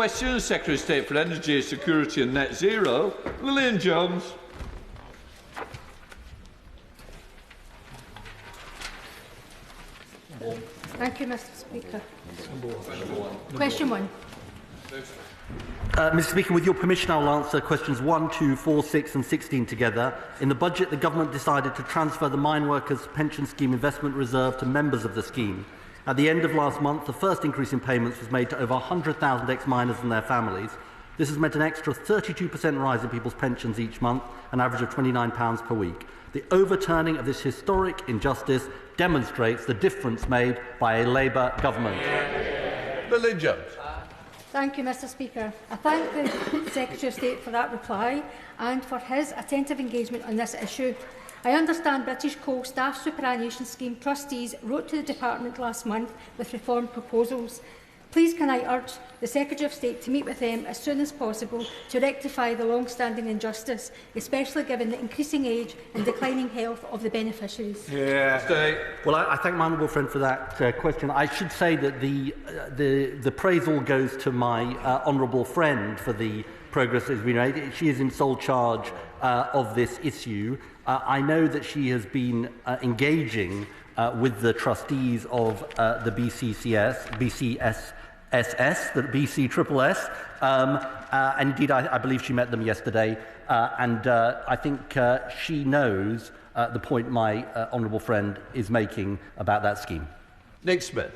Question, Secretary of State for Energy, Security and Net Zero, Lillian Jones. Thank you, Mr Speaker. Question 1. Mr Speaker, with your permission, I will answer questions 1, 2, 4, 6 and 16 together. In the budget, the Government decided to transfer the Mineworkers Pension Scheme investment reserve to members of the scheme. At the end of last month, the first increase in payments was made to over 100,000 ex-miners and their families. This has meant an extra 32% rise in people's pensions each month, an average of £29 per week. The overturning of this historic injustice demonstrates the difference made by a Labour government. Lillian Jones. Thank you, Mr Speaker. I thank the Secretary of State for that reply and for his attentive engagement on this issue. I understand British Coal Staff Superannuation Scheme trustees wrote to the Department last month with reform proposals. Please can I urge the Secretary of State to meet with them as soon as possible to rectify the long-standing injustice, especially given the increasing age and declining health of the beneficiaries. Well, I thank my honourable friend for that question. I should say that the praise all goes to my honourable friend for the progress that has been made. She is in sole charge of this issue. I know that she has been engaging with the trustees of the BCSS, the BCSS, and indeed I believe she met them yesterday, and I think she knows the point my honourable friend is making about that scheme. Nick Smith.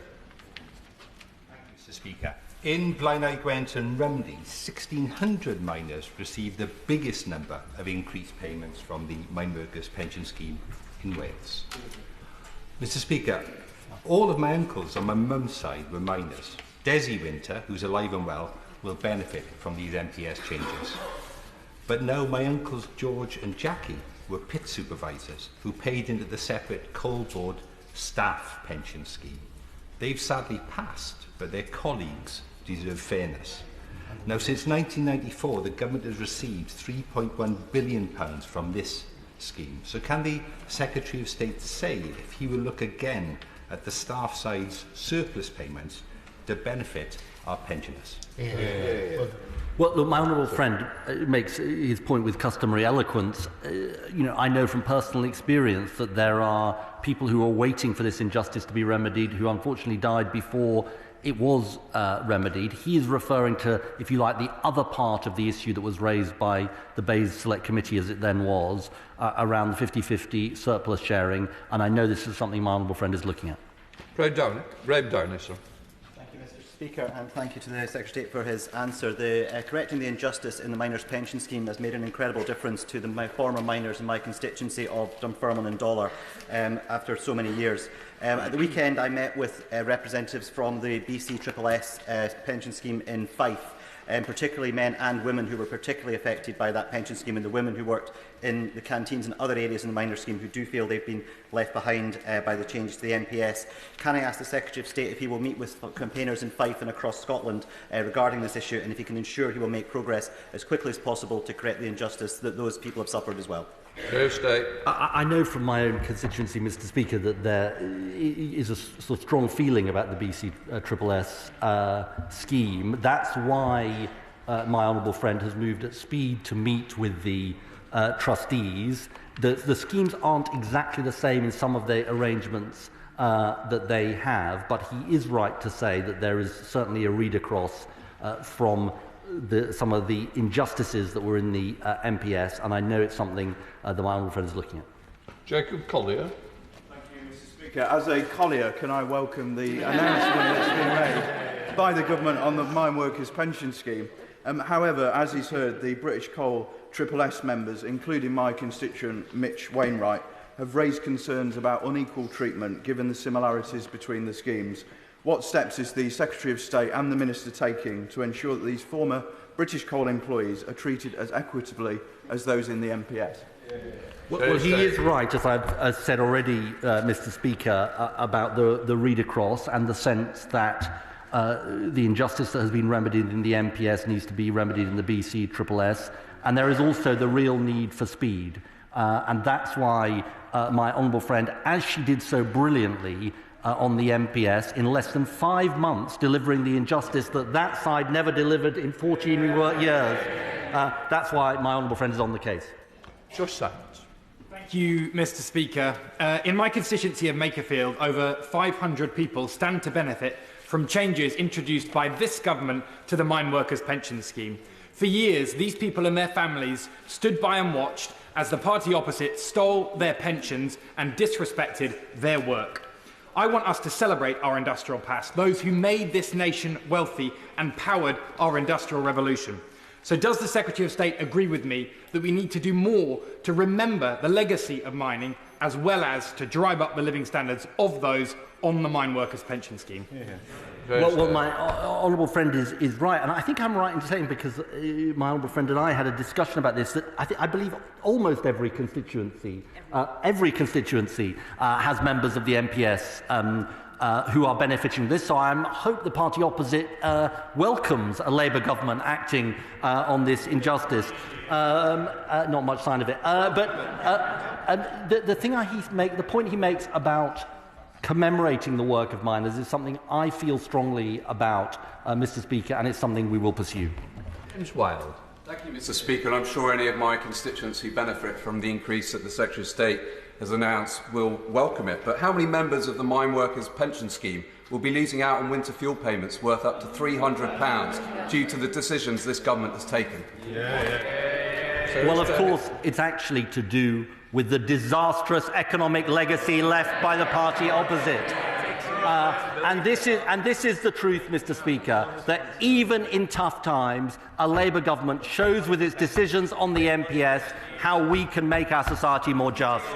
Thank you, Mr Speaker. In Blaenau, Gwent and Rhymney, 1,600 miners received the biggest number of increased payments from the Mineworkers Pension Scheme in Wales. Mr Speaker, all of my uncles on my mum's side were miners. Desi Winter, who's alive and well, will benefit from these MPS changes. But no, my uncles George and Jackie were pit supervisors who paid into the separate coal board staff pension scheme. They've sadly passed, but their colleagues deserve fairness. Now, since 1994, the government has received £3.1 billion from this scheme. So can the Secretary of State say if he will look again at the staff side's surplus payments to benefit our pensioners? Well, look, my honourable friend makes his point with customary eloquence. I know from personal experience that there are people who are waiting for this injustice to be remedied who unfortunately died before it was remedied. He is referring to, if you like, the other part of the issue that was raised by the Bayes Select Committee, as it then was, around the 50-50 surplus sharing, and I know this is something my honourable friend is looking at. Graeme Downie, sir. Speaker, and thank you to the Secretary of State for his answer. Correcting the injustice in the miners' pension scheme has made an incredible difference to my former miners in my constituency of Dunfermline and Dollar after so many years. At the weekend, I met with representatives from the BCSS pension scheme in Fife, particularly men and women who were particularly affected by that pension scheme, and the women who worked in the canteens and other areas in the miners' scheme who do feel they've been left behind by the changes to the NPS. Can I ask the Secretary of State if he will meet with campaigners in Fife and across Scotland regarding this issue, and if he can ensure he will make progress as quickly as possible to correct the injustice that those people have suffered as well? I know from my own constituency, Mr Speaker, that there is a sort of strong feeling about the BCSS scheme. That's why my honourable friend has moved at speed to meet with the trustees. The schemes aren't exactly the same in some of the arrangements that they have, but he is right to say that there is certainly a read across from some of the injustices that were in the MPS, and I know it's something that my honourable friend is looking at. Jacob Collier. Thank you, Mr Speaker. As a Collier, can I welcome the announcement that's been made by the Government on the Mineworkers Pension Scheme. However, as he's heard, the British Coal SSS members, including my constituent Mitch Wainwright, have raised concerns about unequal treatment given the similarities between the schemes. What steps is the Secretary of State and the Minister taking to ensure that these former British Coal employees are treated as equitably as those in the MPS? Well, he is right, as I've said already, Mr Speaker, about the read across and the sense that the injustice that has been remedied in the MPS needs to be remedied in the BCSS, and there is also the real need for speed. And that's why my honourable friend, as she did so brilliantly on the MPS in less than 5 months, delivering the injustice that side never delivered in 14 years. That's why my honourable friend is on the case. Just seconds. Thank you, Mr. Speaker. In my constituency of Makerfield, over 500 people stand to benefit from changes introduced by this government to the Mineworkers Pension Scheme. For years, these people and their families stood by and watched as the party opposite stole their pensions and disrespected their work. I want us to celebrate our industrial past, those who made this nation wealthy and powered our industrial revolution. So does the Secretary of State agree with me that we need to do more to remember the legacy of mining, as well as to drive up the living standards of those on the Mineworkers Pension Scheme? Well, my honourable friend is right, and I think I'm right in saying, because my honourable friend and I had a discussion about this, that I believe almost every constituency has members of the MPS who are benefiting from this. So I hope the party opposite welcomes a Labour government acting on this injustice. Not much sign of it. The point he makes about commemorating the work of miners is something I feel strongly about, Mr. Speaker, and it's something we will pursue. James Wild. Thank you, Mr. Speaker. I'm sure any of my constituents who benefit from the increase that the Secretary of State has announced will welcome it. But how many members of the Mineworkers Pension Scheme will be losing out on winter fuel payments worth up to £300 due to the decisions this government has taken? Well, of course, it's actually to do with the disastrous economic legacy left by the party opposite. And this is the truth, Mr. Speaker, that even in tough times, a Labour government shows with its decisions on the MPS how we can make our society more just.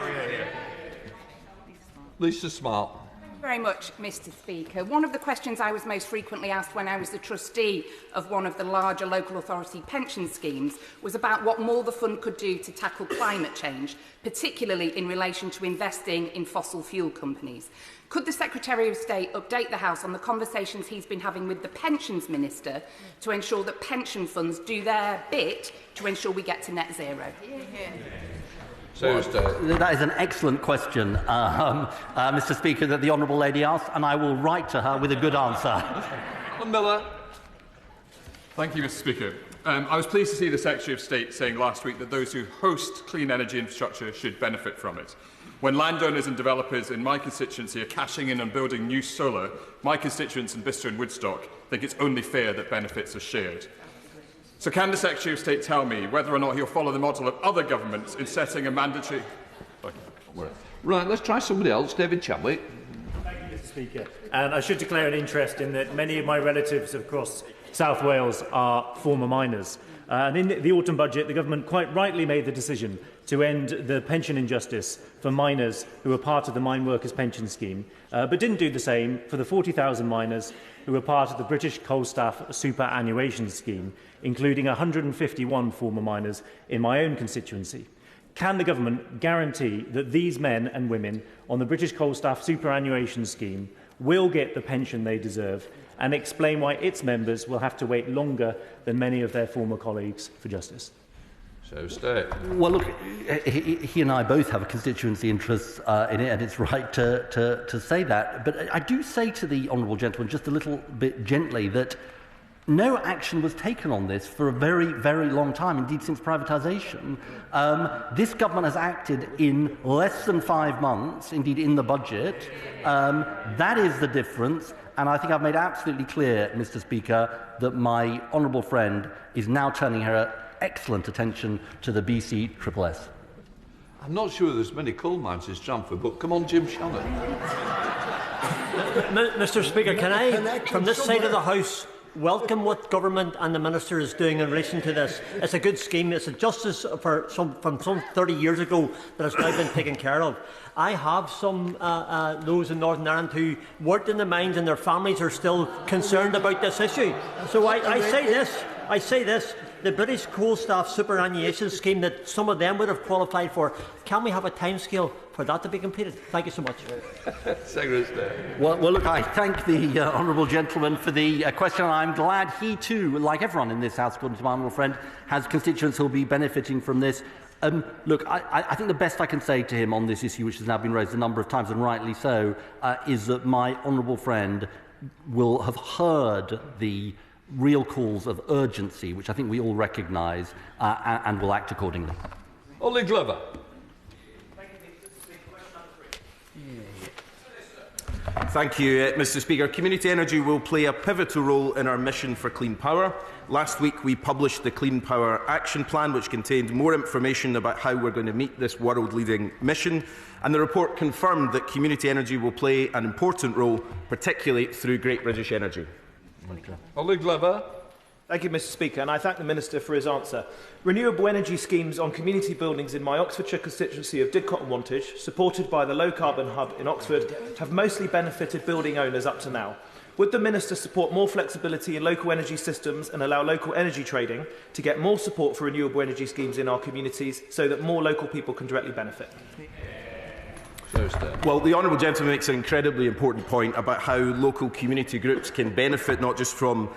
Lisa Smart. Very much, Mr. Speaker. One of the questions I was most frequently asked when I was the trustee of one of the larger local authority pension schemes was about what more the fund could do to tackle climate change, particularly in relation to investing in fossil fuel companies. Could the Secretary of State update the House on the conversations he's been having with the Pensions Minister to ensure that pension funds do their bit to ensure we get to net zero? That is an excellent question, Mr. Speaker, that the honourable lady asked, and I will write to her with a good answer. Miller. Thank you, Mr. Speaker. I was pleased to see the Secretary of State saying last week that those who host clean energy infrastructure should benefit from it. When landowners and developers in my constituency are cashing in on building new solar, my constituents in Bicester and Woodstock think it's only fair that benefits are shared. So can the Secretary of State tell me whether or not he'll follow the model of other governments in setting a mandatory... Right, let's try somebody else. David Chadwick. Thank you, Mr. Speaker. And I should declare an interest in that many of my relatives across South Wales are former miners. And in the autumn budget, the government quite rightly made the decision to end the pension injustice for miners who were part of the Mineworkers Pension Scheme, but didn't do the same for the 40,000 miners who were part of the British Coal Staff Superannuation Scheme, including 151 former miners in my own constituency. Can the government guarantee that these men and women on the British Coal Staff Superannuation Scheme will get the pension they deserve, and explain why its members will have to wait longer than many of their former colleagues for justice? Well, look, he and I both have a constituency interest in it, and it's right to say that. But I do say to the honourable gentleman, just a little bit gently, that no action was taken on this for a very, very long time, indeed since privatisation. This government has acted in less than 5 months, indeed in the budget. That is the difference, and I think I've made absolutely clear, Mr. Speaker, that my honourable friend is now turning her excellent attention to the BCSS. I'm not sure there's many coal mines in Strangford, but come on, Jim Shannon. Mr. Speaker, can I, from this side of the House, welcome what government and the Minister is doing in relation to this? It's a good scheme. It's a justice from some 30 years ago that has now been taken care of. I have some those in Northern Ireland who worked in the mines, and their families are still concerned about this issue. So I say this. The British Coal Staff Superannuation Scheme that some of them would have qualified for, can we have a timescale for that to be completed? Thank you so much. Well, look, I thank the honourable gentleman for the question. I'm glad he too, like everyone in this House, according to my honourable friend, has constituents who will be benefiting from this. Look, I think the best I can say to him on this issue, which has now been raised a number of times, and rightly so, is that my honourable friend will have heard the real calls of urgency, which I think we all recognise, and will act accordingly. Ollie Glover. Thank you, Mr Speaker. Community energy will play a pivotal role in our mission for clean power. Last week we published the Clean Power Action Plan, which contained more information about how we're going to meet this world-leading mission. And the report confirmed that community energy will play an important role, particularly through Great British Energy. Ollie Glover. Thank you, Mr Speaker, and I thank the Minister for his answer. Renewable energy schemes on community buildings in my Oxfordshire constituency of Didcot and Wantage, supported by the Low Carbon Hub in Oxford, have mostly benefited building owners up to now. Would the Minister support more flexibility in local energy systems and allow local energy trading to get more support for renewable energy schemes in our communities so that more local people can directly benefit? Well, the honourable gentleman makes an incredibly important point about how local community groups can benefit not just from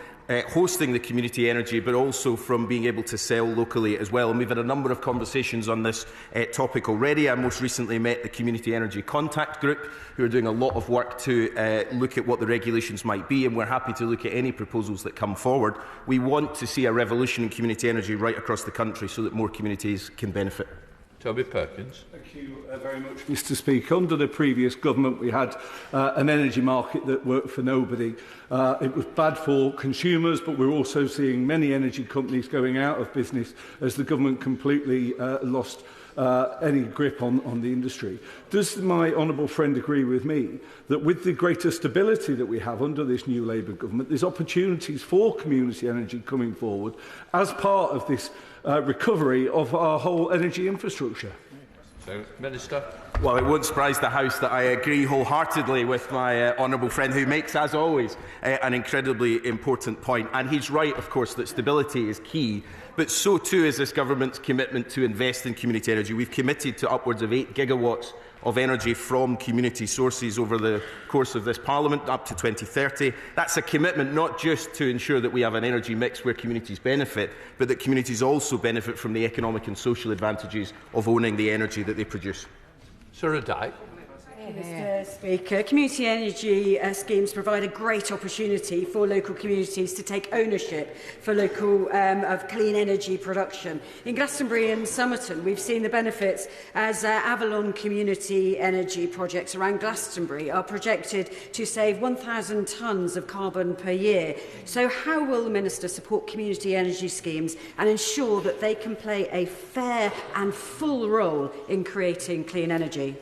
hosting the community energy, but also from being able to sell locally as well. And we've had a number of conversations on this topic already. I most recently met the Community Energy Contact Group, who are doing a lot of work to look at what the regulations might be, and we're happy to look at any proposals that come forward. We want to see a revolution in community energy right across the country so that more communities can benefit. Toby Perkins. Thank you very much, Mr Speaker. Under the previous government, we had an energy market that worked for nobody. It was bad for consumers, but we're also seeing many energy companies going out of business as the government completely lost any grip on the industry. Does my honourable friend agree with me that with the greater stability that we have under this new Labour government, there's opportunities for community energy coming forward as part of this recovery of our whole energy infrastructure? So, Minister. Well, it won't surprise the House that I agree wholeheartedly with my honourable friend, who makes, as always, an incredibly important point. And he's right, of course, that stability is key, but so too is this government's commitment to invest in community energy. We've committed to upwards of 8 gigawatts of energy from community sources over the course of this Parliament up to 2030. That's a commitment not just to ensure that we have an energy mix where communities benefit, but that communities also benefit from the economic and social advantages of owning the energy that they produce. Sarah Dyke. Mr Speaker, community energy schemes provide a great opportunity for local communities to take ownership for local of clean energy production. In Glastonbury and Somerton, we've seen the benefits as Avalon community energy projects around Glastonbury are projected to save 1,000 tonnes of carbon per year. So how will the Minister support community energy schemes and ensure that they can play a fair and full role in creating clean energy?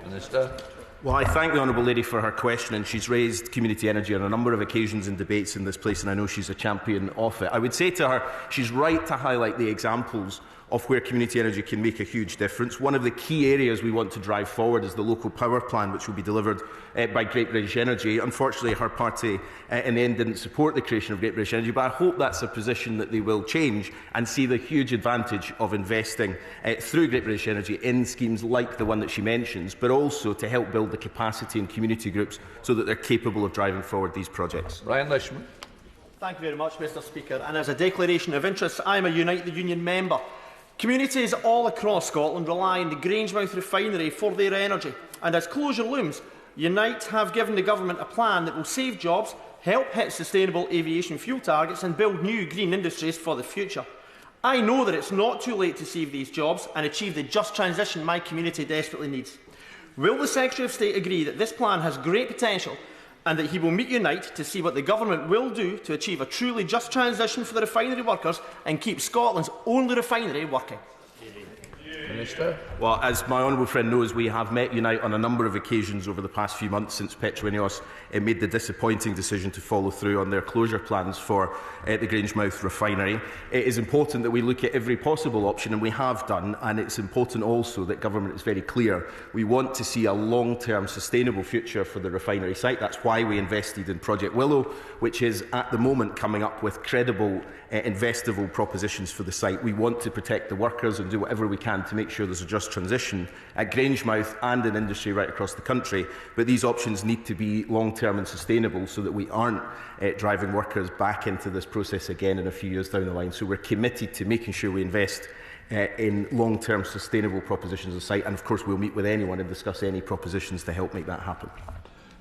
Minister. Well, I thank the honourable lady for her question, and she's raised community energy on a number of occasions in debates in this place, and I know she's a champion of it. I would say to her, she's right to highlight the examples of where community energy can make a huge difference. One of the key areas we want to drive forward is the local power plan, which will be delivered by Great British Energy. Unfortunately, her party in the end didn't support the creation of Great British Energy, but I hope that's a position that they will change and see the huge advantage of investing through Great British Energy in schemes like the one that she mentions, but also to help build the capacity in community groups so that they're capable of driving forward these projects. Ryan Lishman. Thank you very much, Mr Speaker. And as a declaration of interest, I am a Unite the Union member. Communities all across Scotland rely on the Grangemouth refinery for their energy, and as closure looms, Unite have given the government a plan that will save jobs, help hit sustainable aviation fuel targets and build new green industries for the future. I know that it's not too late to save these jobs and achieve the just transition my community desperately needs. Will the Secretary of State agree that this plan has great potential and that he will meet Unite to see what the government will do to achieve a truly just transition for the refinery workers and keep Scotland's only refinery working? Minister. Well, as my honourable friend knows, we have met Unite on a number of occasions over the past few months since Petroineos made the disappointing decision to follow through on their closure plans for the Grangemouth refinery. It is important that we look at every possible option, and we have done, and it's important also that government is very clear. We want to see a long-term sustainable future for the refinery site. That's why we invested in Project Willow, which is at the moment coming up with credible investable propositions for the site. We want to protect the workers and do whatever we can to make sure there's a just transition at Grangemouth and in industry right across the country. But these options need to be long-term and sustainable so that we aren't driving workers back into this process again in a few years down the line. So we're committed to making sure we invest in long-term sustainable propositions of site. And of course, we'll meet with anyone and discuss any propositions to help make that happen.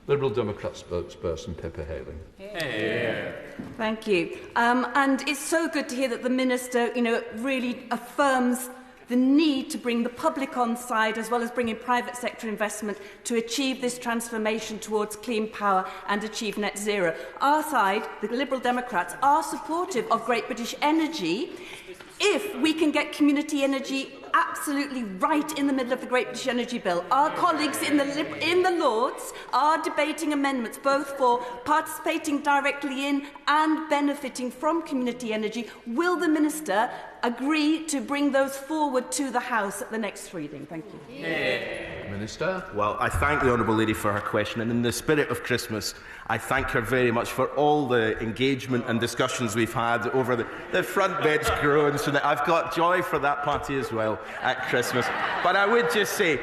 Liberal Democrat spokesperson Pippa Hailing. Yeah. Thank you. And it's so good to hear that the Minister, really affirms the need to bring the public on side as well as bringing private sector investment to achieve this transformation towards clean power and achieve net zero. Our side, the Liberal Democrats, are supportive of Great British Energy if we can get community energy absolutely right in the middle of the Great British Energy Bill. Our colleagues in the Lords are debating amendments both for participating directly in and benefiting from community energy. Will the Minister agree to bring those forward to the House at the next reading? Thank you. Yeah. Minister. Well, I thank the Honourable Lady for her question, and in the spirit of Christmas, I thank her very much for all the engagement and discussions we've had over the front bench groans. So that I've got joy for that party as well at Christmas. But I would just say,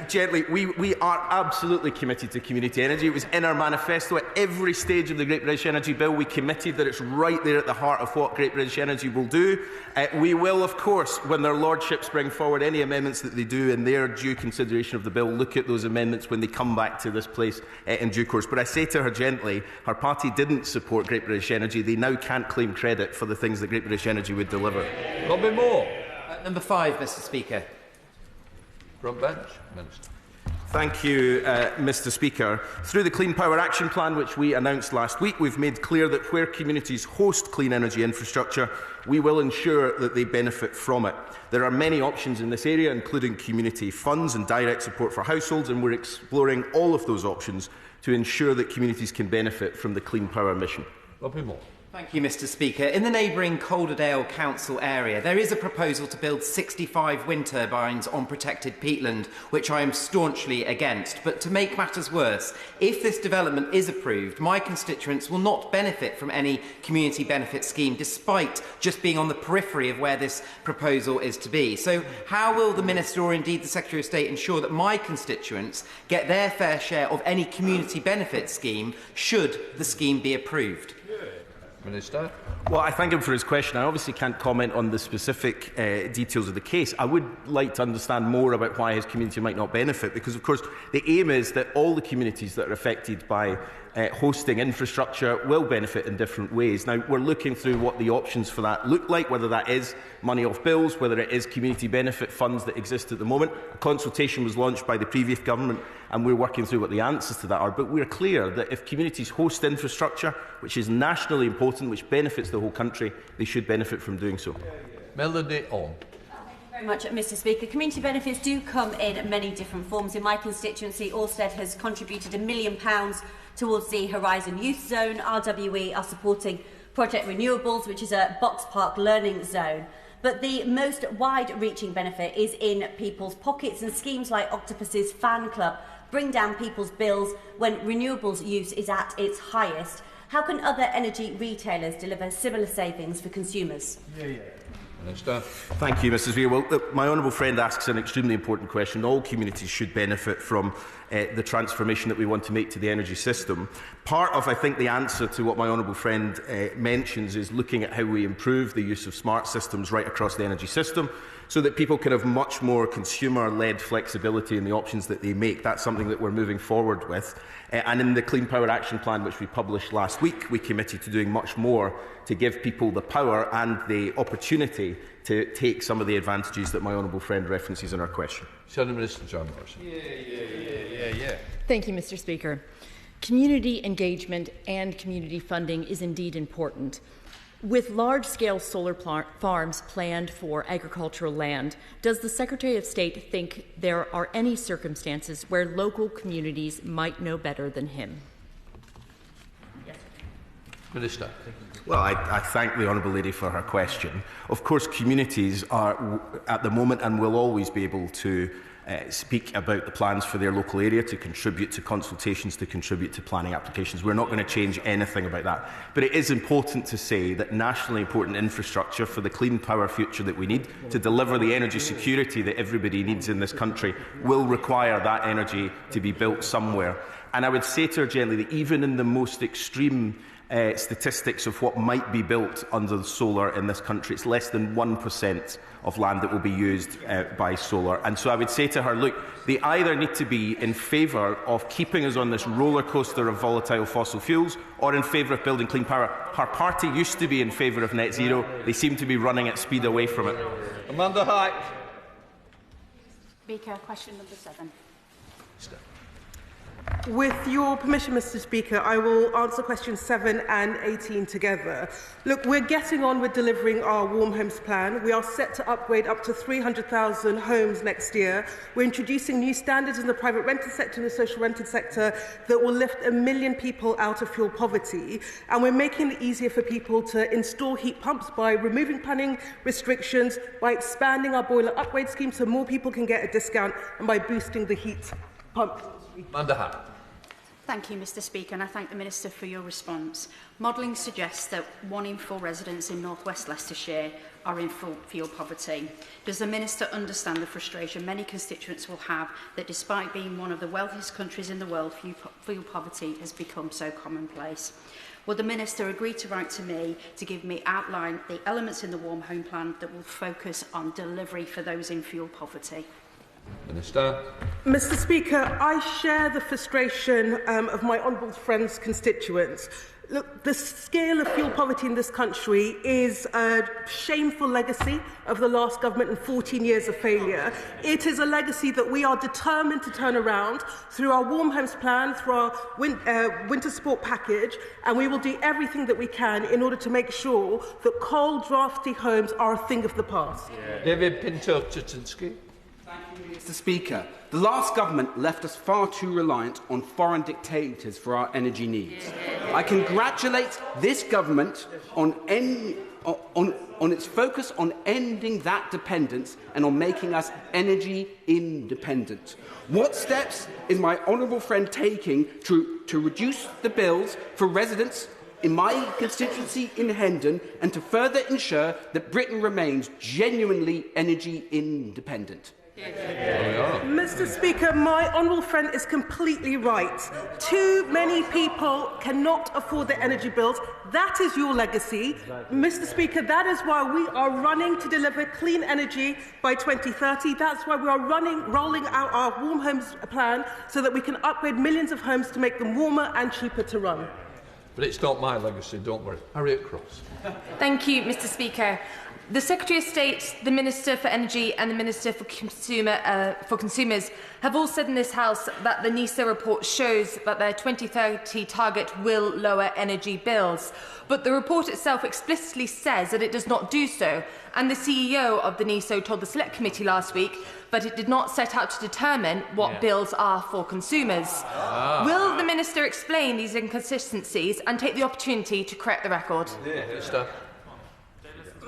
gently, we are absolutely committed to community energy. It was in our manifesto at every stage of the Great British Energy Bill. We committed that it's right there at the heart of what Great British Energy will do. We will, of course, when their lordships bring forward any amendments that they do in their due consideration of the bill, look at those amendments when they come back to this place in due course. But I say to her gently, her party didn't support Great British Energy. They now can't claim credit for the things that Great British Energy would deliver. Robin Moore. Number 5, Mr. Speaker. Front bench, Minister. Thank you, Mr. Speaker. Through the Clean Power Action Plan, which we announced last week, we've made clear that where communities host clean energy infrastructure, we will ensure that they benefit from it. There are many options in this area, including community funds and direct support for households, and we're exploring all of those options to ensure that communities can benefit from the Clean Power mission. Robin Moore. Thank you, Mr. Speaker. In the neighbouring Calderdale Council area, there is a proposal to build 65 wind turbines on protected peatland, which I am staunchly against. But to make matters worse, if this development is approved, my constituents will not benefit from any community benefit scheme, despite just being on the periphery of where this proposal is to be. So how will the Minister, or indeed the Secretary of State, ensure that my constituents get their fair share of any community benefit scheme, should the scheme be approved? Minister. Well, I thank him for his question. I obviously can't comment on the specific details of the case. I would like to understand more about why his community might not benefit, because, of course, the aim is that all the communities that are affected by hosting infrastructure will benefit in different ways. Now, we're looking through what the options for that look like, whether that is money off bills, whether it is community benefit funds that exist at the moment. A consultation was launched by the previous government, and we're working through what the answers to that are. But we're clear that if communities host infrastructure, which is nationally important, which benefits the whole country, they should benefit from doing so. Melody on. Very much, Mr. Speaker. Community benefits do come in many different forms. In my constituency, Alstead has contributed £1 million towards the Horizon Youth Zone. RWE are supporting Project Renewables, which is a Box Park learning zone. But the most wide-reaching benefit is in people's pockets, and schemes like Octopus's Fan Club bring down people's bills when renewables use is at its highest. How can other energy retailers deliver similar savings for consumers? Minister. Thank you, Mrs. Weir. Well, look, my honourable friend asks an extremely important question. All communities should benefit from the transformation that we want to make to the energy system. Part of, I think, the answer to what my honourable friend mentions is looking at how we improve the use of smart systems right across the energy system, so that people can have much more consumer-led flexibility in the options that they make. That's something that we're moving forward with. And in the Clean Power Action Plan, which we published last week, we committed to doing much more to give people the power and the opportunity to take some of the advantages that my honourable friend references in her question. Shannon, Minister John Morrison. Thank you, Mr. Speaker. Community engagement and community funding is indeed important. With large-scale solar farms planned for agricultural land, does the Secretary of State think there are any circumstances where local communities might know better than him? Yes. Minister. Well, I thank the Honourable Lady for her question. Of course, communities are, at the moment, and will always be able to speak about the plans for their local area, to contribute to consultations, to contribute to planning applications. We're not going to change anything about that. But it is important to say that nationally important infrastructure for the clean power future that we need to deliver the energy security that everybody needs in this country will require that energy to be built somewhere. And I would say to her gently that even in the most extreme statistics of what might be built under the solar in this country. It's less than 1% of land that will be used by solar. And so I would say to her, look, they either need to be in favour of keeping us on this roller coaster of volatile fossil fuels or in favour of building clean power. Her party used to be in favour of net zero. They seem to be running at speed away from it. Amanda Hike. Speaker, question number 7. With your permission, Mr. Speaker, I will answer questions 7 and 18 together. Look, we're getting on with delivering our Warm Homes plan. We are set to upgrade up to 300,000 homes next year. We're introducing new standards in the private rented sector and the social rented sector that will lift 1 million people out of fuel poverty. And we're making it easier for people to install heat pumps by removing planning restrictions, by expanding our boiler upgrade scheme so more people can get a discount, and by boosting the heat pump. Thank you, Mr. Speaker, and I thank the Minister for your response. Modelling suggests that 1 in 4 residents in North West Leicestershire are in fuel poverty. Does the Minister understand the frustration many constituents will have that despite being one of the wealthiest countries in the world, fuel poverty has become so commonplace? Will the Minister agree to write to me to give me outline the elements in the Warm Home Plan that will focus on delivery for those in fuel poverty? Minister. Mr. Speaker, I share the frustration of my honourable friend's constituents. Look, the scale of fuel poverty in this country is a shameful legacy of the last government and 14 years of failure. It is a legacy that we are determined to turn around through our Warm Homes plan, through our winter sport package, and we will do everything that we can in order to make sure that cold, drafty homes are a thing of the past. David Pinto-Chichinsky. Mr. Speaker, the last government left us far too reliant on foreign dictators for our energy needs. I congratulate this government on its focus on ending that dependence and on making us energy independent. What steps is my honourable friend taking to reduce the bills for residents in my constituency in Hendon and to further ensure that Britain remains genuinely energy independent? Mr. Speaker, my honourable friend is completely right. Too many people cannot afford their energy bills. That is your legacy. Mr. Speaker, that is why we are running to deliver clean energy by 2030. That's why we are rolling out our Warm Homes plan so that we can upgrade millions of homes to make them warmer and cheaper to run. But it's not my legacy, don't worry. Harriet Cross. Thank you, Mr. Speaker. The Secretary of State, the Minister for Energy and the Minister for Consumers have all said in this House that the NISA report shows that their 2030 target will lower energy bills. But the report itself explicitly says that it does not do so. And the CEO of the NISA told the Select Committee last week that it did not set out to determine what bills are for consumers. Will the Minister explain these inconsistencies and take the opportunity to correct the record?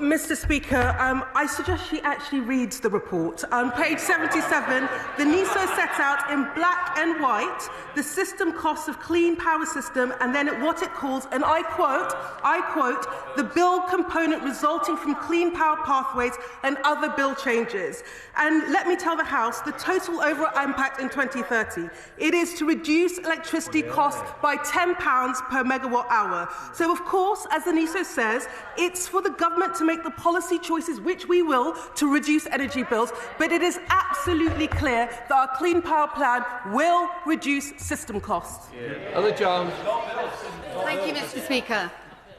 Mr. Speaker, I suggest she actually reads the report. On page 77, the NISO sets out in black and white the system costs of clean power system and then what it calls, and I quote, the bill component resulting from clean power pathways and other bill changes. And let me tell the House the total overall impact in 2030. It is to reduce electricity costs by £10 per megawatt hour. So, of course, as the NISO says, it's for the government to make the policy choices, which we will, to reduce energy bills, but it is absolutely clear that our clean power plan will reduce system costs. Jones. Thank you, Mr. Speaker.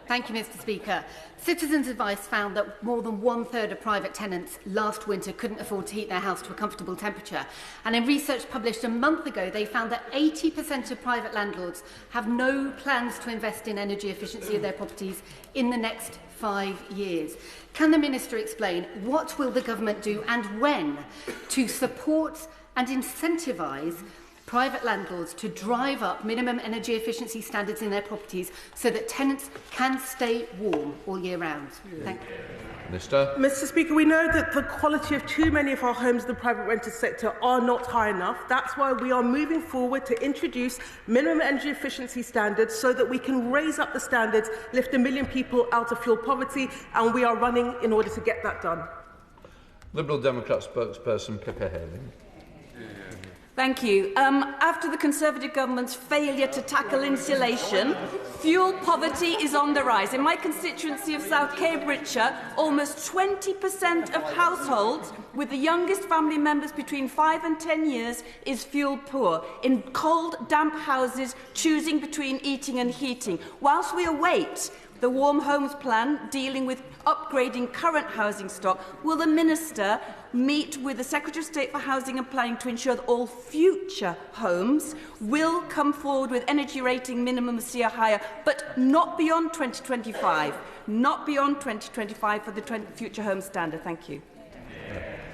Thank you, Mr. Speaker. Citizens' Advice found that more than 1/3 of private tenants last winter couldn't afford to heat their house to a comfortable temperature. And in research published a month ago, they found that 80% of private landlords have no plans to invest in energy efficiency of their properties in the next 5 years. Can the Minister explain what will the government do and when to support and incentivise private landlords to drive up minimum energy efficiency standards in their properties so that tenants can stay warm all year round? Thank you. Mr. Speaker, we know that the quality of too many of our homes in the private rented sector are not high enough. That's why we are moving forward to introduce minimum energy efficiency standards so that we can raise up the standards, lift 1 million people out of fuel poverty, and we are running in order to get that done. Liberal Democrat spokesperson Pippa Hailing. Thank you. After the Conservative government's failure to tackle insulation, fuel poverty is on the rise. In my constituency of South Cambridgeshire, almost 20% of households with the youngest family members between 5 and 10 years is fuel poor, in cold, damp houses, choosing between eating and heating. Whilst we await the Warm Homes Plan dealing with upgrading current housing stock, will the Minister meet with the Secretary of State for Housing and Planning to ensure that all future homes will come forward with energy rating minimum C or higher, but not beyond 2025? Not beyond 2025 for the future home standard. Thank you.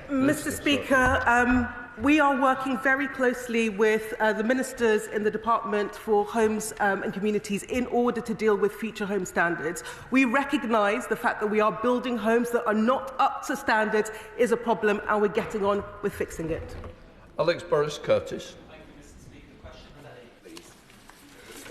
Mr. Speaker, we are working very closely with the ministers in the Department for Homes and Communities in order to deal with future home standards. We recognise the fact that we are building homes that are not up to standards is a problem, and we're getting on with fixing it. Alex Burris-Curtis.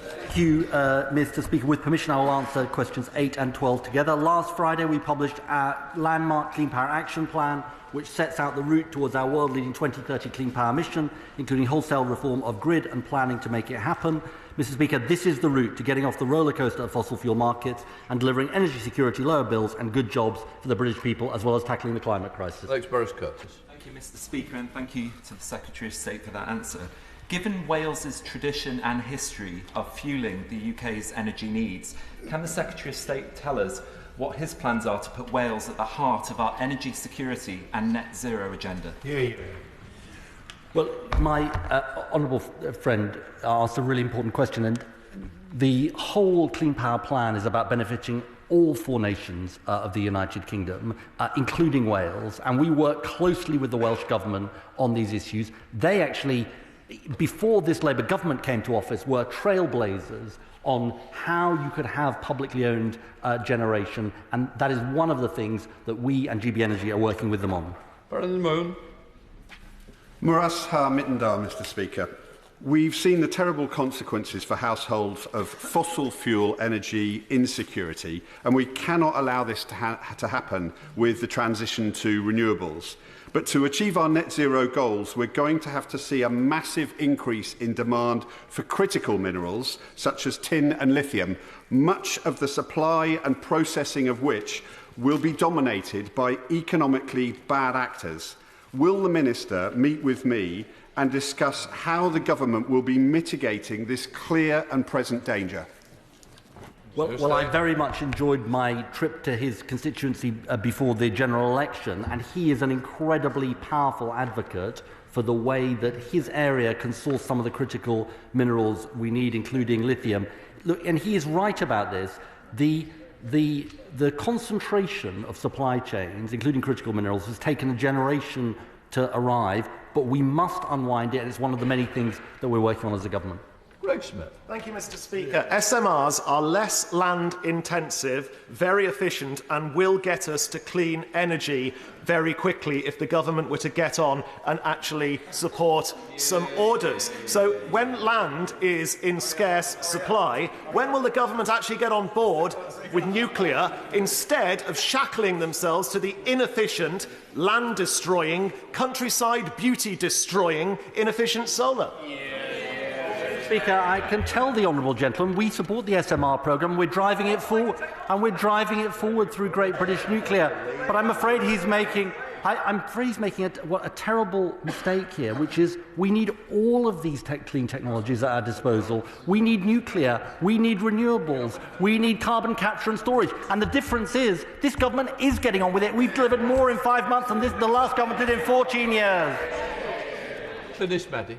Thank you, Mr. Speaker. With permission, I will answer questions 8 and 12 together. Last Friday, we published our landmark Clean Power Action Plan, which sets out the route towards our world-leading 2030 clean power mission, including wholesale reform of grid and planning to make it happen. Mr. Speaker, this is the route to getting off the rollercoaster of fossil fuel markets and delivering energy security, lower bills and good jobs for the British people, as well as tackling the climate crisis. Alex Burris-Curtis. Thank you, Mr. Speaker, and thank you to the Secretary of State for that answer. Given Wales's tradition and history of fuelling the UK's energy needs, can the Secretary of State tell us what his plans are to put Wales at the heart of our energy security and net zero agenda? Well, my honourable friend asked a really important question, and the whole Clean Power Plan is about benefiting all 4 nations of the United Kingdom, including Wales, and we work closely with the Welsh Government on these issues. They actually, before this Labour government came to office, were trailblazers on how you could have publicly owned generation, and that is one of the things that we and GB Energy are working with them on. Baron Moon. Muras ha Mittendar, Mr. Speaker. We've seen the terrible consequences for households of fossil fuel energy insecurity, and we cannot allow this to happen with the transition to renewables. But to achieve our net zero goals, we're going to have to see a massive increase in demand for critical minerals, such as tin and lithium, much of the supply and processing of which will be dominated by economically bad actors. Will the Minister meet with me and discuss how the government will be mitigating this clear and present danger? Well, I very much enjoyed my trip to his constituency before the general election, and he is an incredibly powerful advocate for the way that his area can source some of the critical minerals we need, including lithium. Look, and he is right about this. The concentration of supply chains, including critical minerals, has taken a generation to arrive, but we must unwind it, and it's one of the many things that we're working on as a government. Greg Smith. Thank you, Mr. Speaker. SMRs are less land intensive, very efficient, and will get us to clean energy very quickly if the government were to get on and actually support some orders. So when land is in scarce supply, when will the government actually get on board with nuclear instead of shackling themselves to the inefficient, land-destroying, countryside beauty-destroying, inefficient solar? Speaker, I can tell the honourable gentleman we support the SMR programme. We're driving it forward, and we're driving it forward through Great British Nuclear. But I'm afraid he's making a terrible mistake here, which is we need all of these clean technologies at our disposal. We need nuclear, we need renewables, we need carbon capture and storage. And the difference is this government is getting on with it. We've delivered more in 5 months than the last government did in 14 years. Finish, Maddie.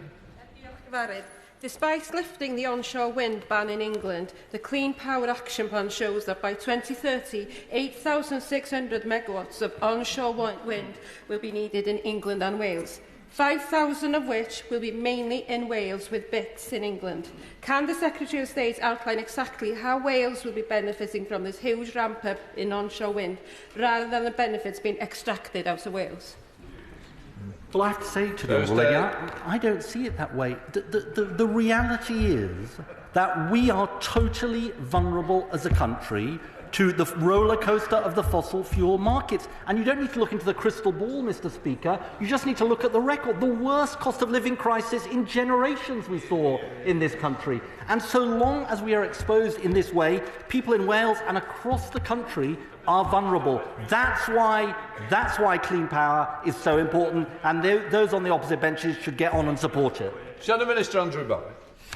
Despite lifting the onshore wind ban in England, the Clean Power Action Plan shows that by 2030, 8,600 megawatts of onshore wind will be needed in England and Wales, 5,000 of which will be mainly in Wales with bits in England. Can the Secretary of State outline exactly how Wales will be benefiting from this huge ramp-up in onshore wind, rather than the benefits being extracted out of Wales? Well, I have to say to the honourable lady, I don't see it that way. The reality is that we are totally vulnerable as a country to the roller coaster of the fossil fuel markets. And you don't need to look into the crystal ball, Mr. Speaker. You just need to look at the record. The worst cost of living crisis in generations we saw in this country. And so long as we are exposed in this way, people in Wales and across the country are vulnerable. That's why clean power is so important, and those on the opposite benches should get on and support it. Shadow Minister Andrew Barry.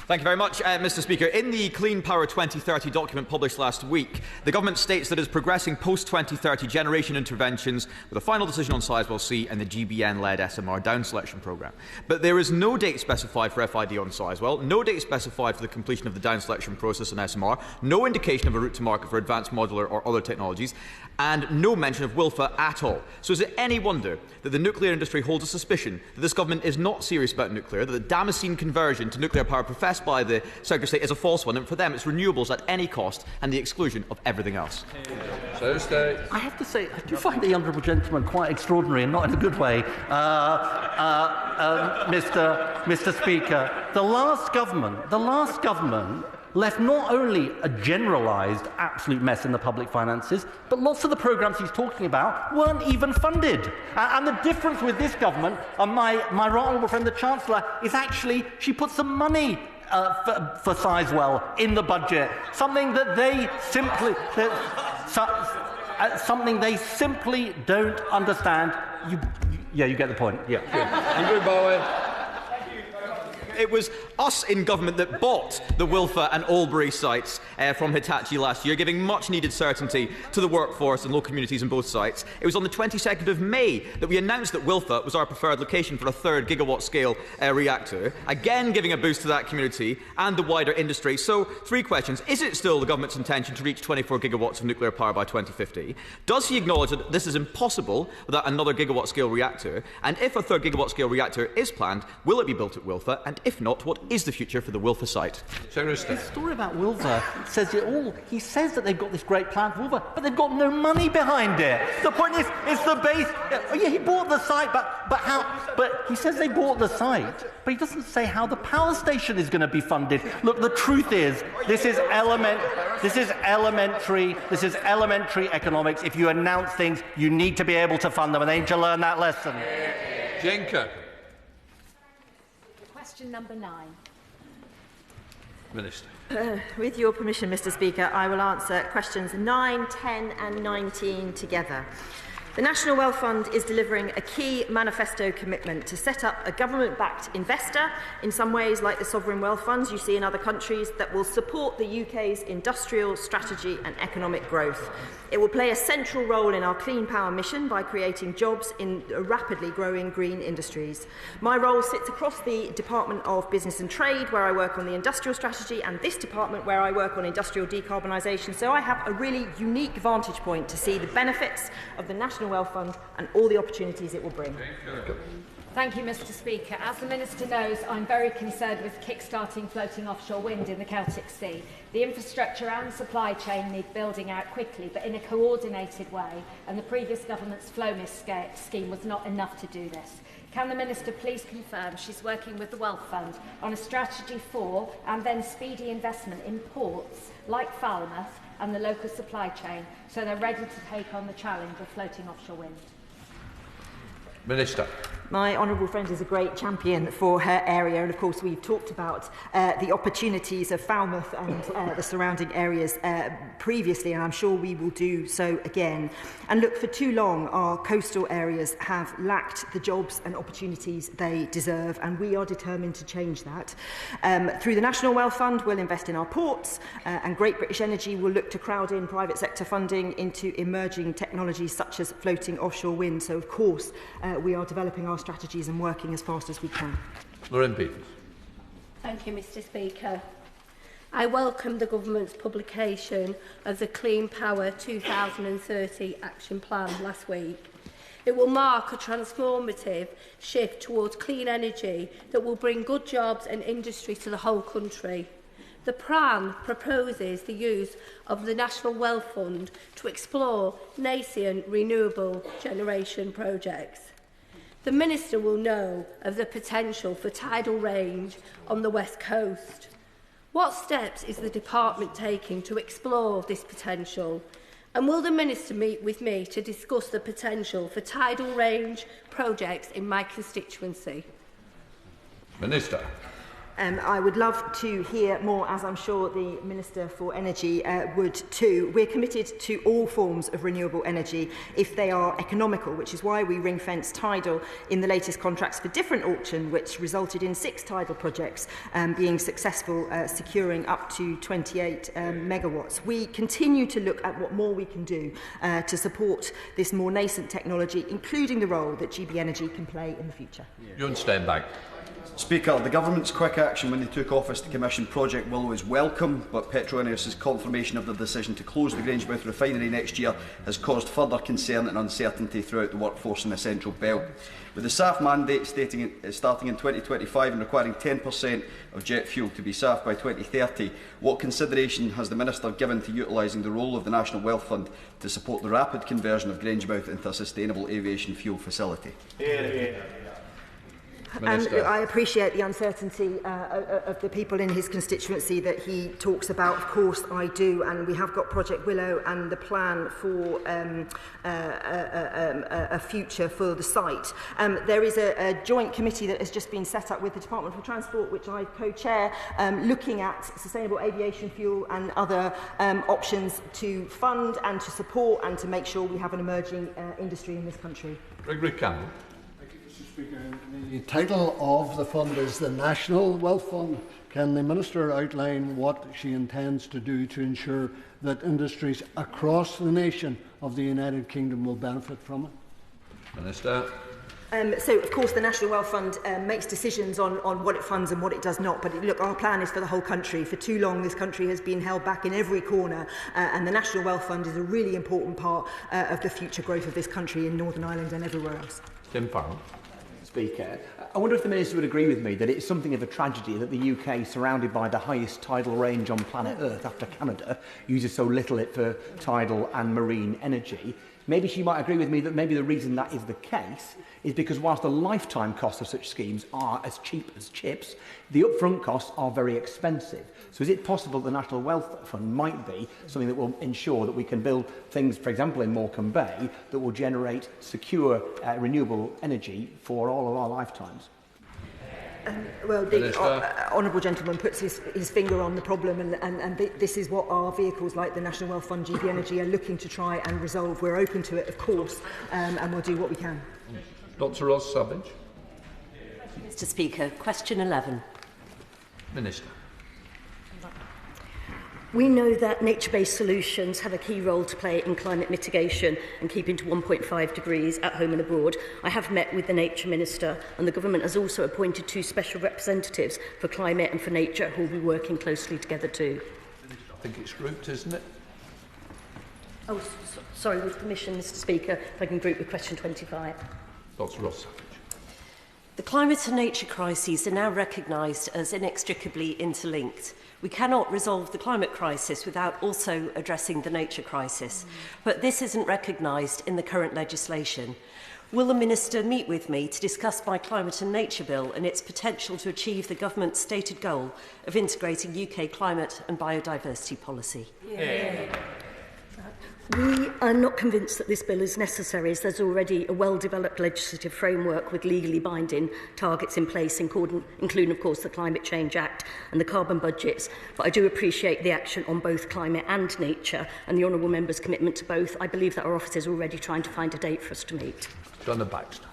Thank you very much, Mr. Speaker. In the Clean Power 2030 document published last week, the Government states that it is progressing post-2030 generation interventions with a final decision on Sizewell C and the GBN-led SMR down selection programme. But there is no date specified for FID on Sizewell, no date specified for the completion of the down selection process on SMR, no indication of a route to market for advanced modular or other technologies, and no mention of WILFA at all. So is it any wonder that the nuclear industry holds a suspicion that this government is not serious about nuclear, that the Damascene conversion to nuclear power professed by the Secretary of State is a false one, and for them it's renewables at any cost and the exclusion of everything else? I have to say, I do find the honourable gentleman quite extraordinary, and not in a good way, Mr. Speaker. The last government left not only a generalised absolute mess in the public finances, but lots of the programmes he's talking about weren't even funded. And the difference with this government, and my right honourable friend the Chancellor, is actually she put some money for Sizewell in the budget, something that they simply don't understand. You get the point. Yeah. Andrew Bowen. It was us in government that bought the Wilfa and Albury sites from Hitachi last year, giving much-needed certainty to the workforce and local communities on both sites. It was on the 22nd of May that we announced that Wilfa was our preferred location for a 3rd gigawatt-scale reactor, again giving a boost to that community and the wider industry. So, 3 questions. Is it still the government's intention to reach 24 gigawatts of nuclear power by 2050? Does he acknowledge that this is impossible without another gigawatt-scale reactor? And if a 3rd gigawatt-scale reactor is planned, will it be built at Wilfa? And if not, what is the future for the Wilfa site? The story about Wilfa says it all. He says that they've got this great plan for Wilfa, but they've got no money behind it. The point is, it's the base. Oh yeah, he bought the site, but how? But he says they bought the site, but he doesn't say how the power station is going to be funded. Look, the truth is, this is elementary economics. If you announce things, you need to be able to fund them, and they need to learn that lesson. Jane Kirk. Question number 9. Minister. With your permission, Mr. Speaker, I will answer questions 9, 10 and 19 together. The National Wealth Fund is delivering a key manifesto commitment to set up a government-backed investor, in some ways like the sovereign wealth funds you see in other countries, that will support the UK's industrial strategy and economic growth. It will play a central role in our clean power mission by creating jobs in rapidly growing green industries. My role sits across the Department of Business and Trade, where I work on the industrial strategy, and this department, where I work on industrial decarbonisation, so I have a really unique vantage point to see the benefits of the National Wealth Fund and all the opportunities it will bring. Thank you, Mr. Speaker. As the Minister knows, I'm very concerned with kick-starting floating offshore wind in the Celtic Sea. The infrastructure and supply chain need building out quickly, but in a coordinated way, and the previous government's FLOMIS scheme was not enough to do this. Can the Minister please confirm she's working with the Wealth Fund on a strategy for and then speedy investment in ports like Falmouth and the local supply chain, so they're ready to take on the challenge of floating offshore wind? Minister. My honourable friend is a great champion for her area, and of course we've talked about the opportunities of Falmouth and the surrounding areas previously, and I'm sure we will do so again. And look, for too long our coastal areas have lacked the jobs and opportunities they deserve, and we are determined to change that. Through the National Wealth Fund, we'll invest in our ports, and Great British Energy will look to crowd in private sector funding into emerging technologies such as floating offshore wind. So of course we are developing our strategies and working as fast as we can. Lillian Peters. Thank you, Mr. Speaker. I welcome the Government's publication of the Clean Power 2030 Action Plan last week. It will mark a transformative shift towards clean energy that will bring good jobs and industry to the whole country. The plan proposes the use of the National Wealth Fund to explore nascent renewable generation projects. The Minister will know of the potential for tidal range on the West Coast. What steps is the Department taking to explore this potential? And will the Minister meet with me to discuss the potential for tidal range projects in my constituency? Minister. I would love to hear more, as I'm sure the Minister for Energy would too. We're committed to all forms of renewable energy if they are economical, which is why we ring-fence tidal in the latest contracts for different auction, which resulted in 6 tidal projects being successful, securing up to 28 megawatts. We continue to look at what more we can do to support this more nascent technology, including the role that GB Energy can play in the future. John Steinbach. Speaker, the Government's quick action when they took office to commission Project Willow is welcome, but Petroneos's confirmation of their decision to close the Grangemouth refinery next year has caused further concern and uncertainty throughout the workforce in the Central Belt. With the SAF mandate starting in 2025 and requiring 10% of jet fuel to be SAF by 2030, what consideration has the Minister given to utilising the role of the National Wealth Fund to support the rapid conversion of Grangemouth into a sustainable aviation fuel facility? And I appreciate the uncertainty of the people in his constituency that he talks about. Of course I do, and we have got Project Willow and the plan for a future for the site. There is a joint committee that has just been set up with the Department for Transport, which I co-chair, looking at sustainable aviation fuel and other options to fund and to support and to make sure we have an emerging industry in this country. Gregory Campbell. The title of the fund is the National Wealth Fund. Can the Minister outline what she intends to do to ensure that industries across the nation of the United Kingdom will benefit from it? Minister. So, of course, the National Wealth Fund makes decisions on what it funds and what it does not. But, look, our plan is for the whole country. For too long, this country has been held back in every corner. And the National Wealth Fund is a really important part of the future growth of this country in Northern Ireland and everywhere else. Tim Farrell. Speaker, I wonder if the Minister would agree with me that it's something of a tragedy that the UK, surrounded by the highest tidal range on planet Earth after Canada, uses so little for tidal and marine energy. Maybe she might agree with me that maybe the reason that is the case is because whilst the lifetime costs of such schemes are as cheap as chips, the upfront costs are very expensive. So is it possible the National Wealth Fund might be something that will ensure that we can build things, for example, in Morecambe Bay, that will generate secure renewable energy for all of our lifetimes? Well, the honourable gentleman puts his finger on the problem, and this is what our vehicles like the National Wealth Fund, GB Energy, are looking to try and resolve. We're open to it, of course, and we'll do what we can. Dr. Ross Savage. Mr. Speaker, question 11. Minister. We know that nature-based solutions have a key role to play in climate mitigation and keeping to 1.5 degrees at home and abroad. I have met with the Nature Minister, and the Government has also appointed 2 special representatives for climate and for nature who will be working closely together too. I think it's grouped, isn't it? Oh, sorry, with permission, Mr. Speaker, if I can group with question 25. Dr. Ross Savage. The climate and nature crises are now recognised as inextricably interlinked. We cannot resolve the climate crisis without also addressing the nature crisis, but this isn't recognised in the current legislation. Will the Minister meet with me to discuss my Climate and Nature Bill and its potential to achieve the Government's stated goal of integrating UK climate and biodiversity policy? Yeah. We are not convinced that this bill is necessary, as there's already a well-developed legislative framework with legally binding targets in place, including, of course, the Climate Change Act and the carbon budgets. But I do appreciate the action on both climate and nature and the honourable member's commitment to both. I believe that our office is already trying to find a date for us to meet. Donna Baxter.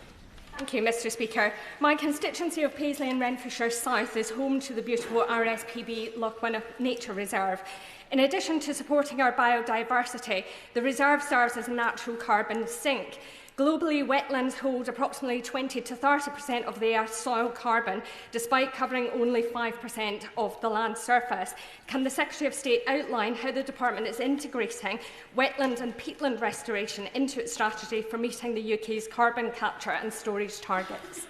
Thank you, Mr. Speaker. My constituency of Paisley and Renfrewshire South is home to the beautiful RSPB Lochwinnock Nature Reserve. In addition to supporting our biodiversity, the reserve serves as a natural carbon sink. Globally, wetlands hold approximately 20 to 30% of the Earth's soil carbon, despite covering only 5% of the land surface. Can the Secretary of State outline how the Department is integrating wetland and peatland restoration into its strategy for meeting the UK's carbon capture and storage targets?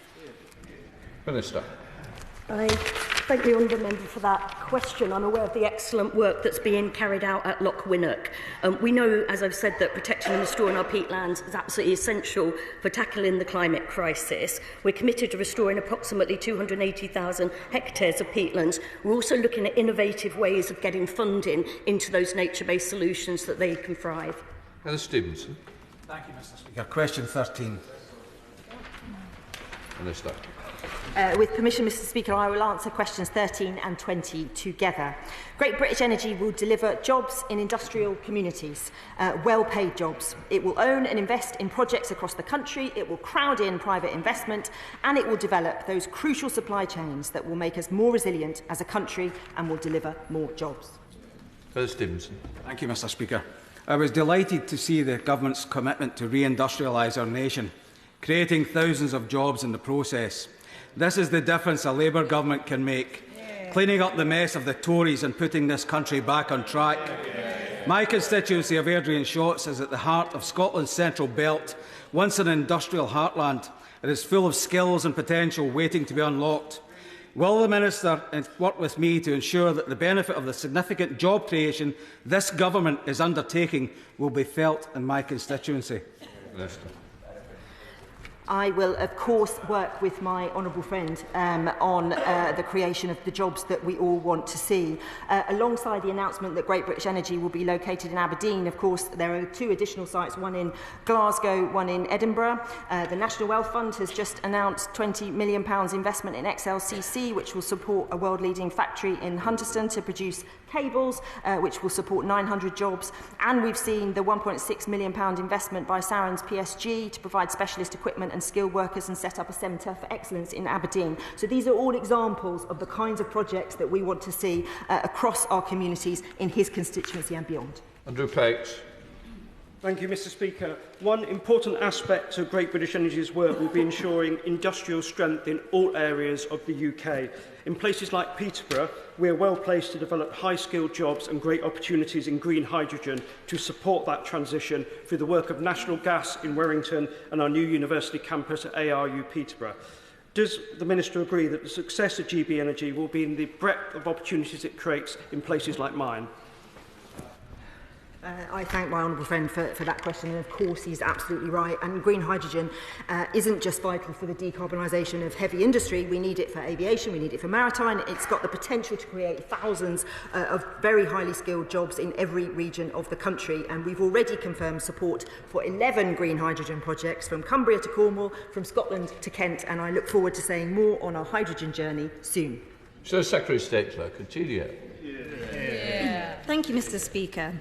Minister. I thank the honourable member for that question. I'm aware of the excellent work that's being carried out at Lochwinnock. We know, as I've said, that protecting and restoring our peatlands is absolutely essential for tackling the climate crisis. We're committed to restoring approximately 280,000 hectares of peatlands. We're also looking at innovative ways of getting funding into those nature-based solutions that they can thrive. Heather Stevenson. Thank you, Mr. Speaker. Question 13. Minister. With permission, Mr. Speaker, I will answer questions 13 and 20 together. Great British Energy will deliver jobs in industrial communities, well-paid jobs. It will own and invest in projects across the country, it will crowd in private investment, and it will develop those crucial supply chains that will make us more resilient as a country and will deliver more jobs. Heather Stevenson. Thank you, Mr. Speaker. I was delighted to see the Government's commitment to reindustrialise our nation, creating thousands of jobs in the process. This is the difference a Labour government can make, cleaning up the mess of the Tories and putting this country back on track. My constituency of Airdrie and Shotts is at the heart of Scotland's central belt, once an industrial heartland. It is full of skills and potential waiting to be unlocked. Will the Minister work with me to ensure that the benefit of the significant job creation this government is undertaking will be felt in my constituency? Minister. I will, of course, work with my honourable friend on the creation of the jobs that we all want to see. Alongside the announcement that Great British Energy will be located in Aberdeen, of course, there are 2 additional sites, one in Glasgow, one in Edinburgh. The National Wealth Fund has just announced £20 million investment in XLCC, which will support a world-leading factory in Hunterston to produce cables, which will support 900 jobs. And we've seen the £1.6 million investment by Sarans PSG to provide specialist equipment and skilled workers and set up a centre for excellence in Aberdeen. So these are all examples of the kinds of projects that we want to see across our communities in his constituency and beyond. Andrew Pates. Thank you, Mr. Speaker. One important aspect of Great British Energy's work will be ensuring industrial strength in all areas of the UK. In places like Peterborough, we are well placed to develop high-skilled jobs and great opportunities in green hydrogen to support that transition through the work of National Gas in Warrington and our new university campus at ARU Peterborough. Does the Minister agree that the success of GB Energy will be in the breadth of opportunities it creates in places like mine? I thank my honourable friend for that question, and of course he's absolutely right. And green hydrogen isn't just vital for the decarbonisation of heavy industry. We need it for aviation, we need it for maritime. It's got the potential to create thousands of very highly skilled jobs in every region of the country. And we've already confirmed support for 11 green hydrogen projects from Cumbria to Cornwall, from Scotland to Kent. And I look forward to saying more on our hydrogen journey soon. So, Secretary of State Clerk, continue. Thank you, Mr. Speaker.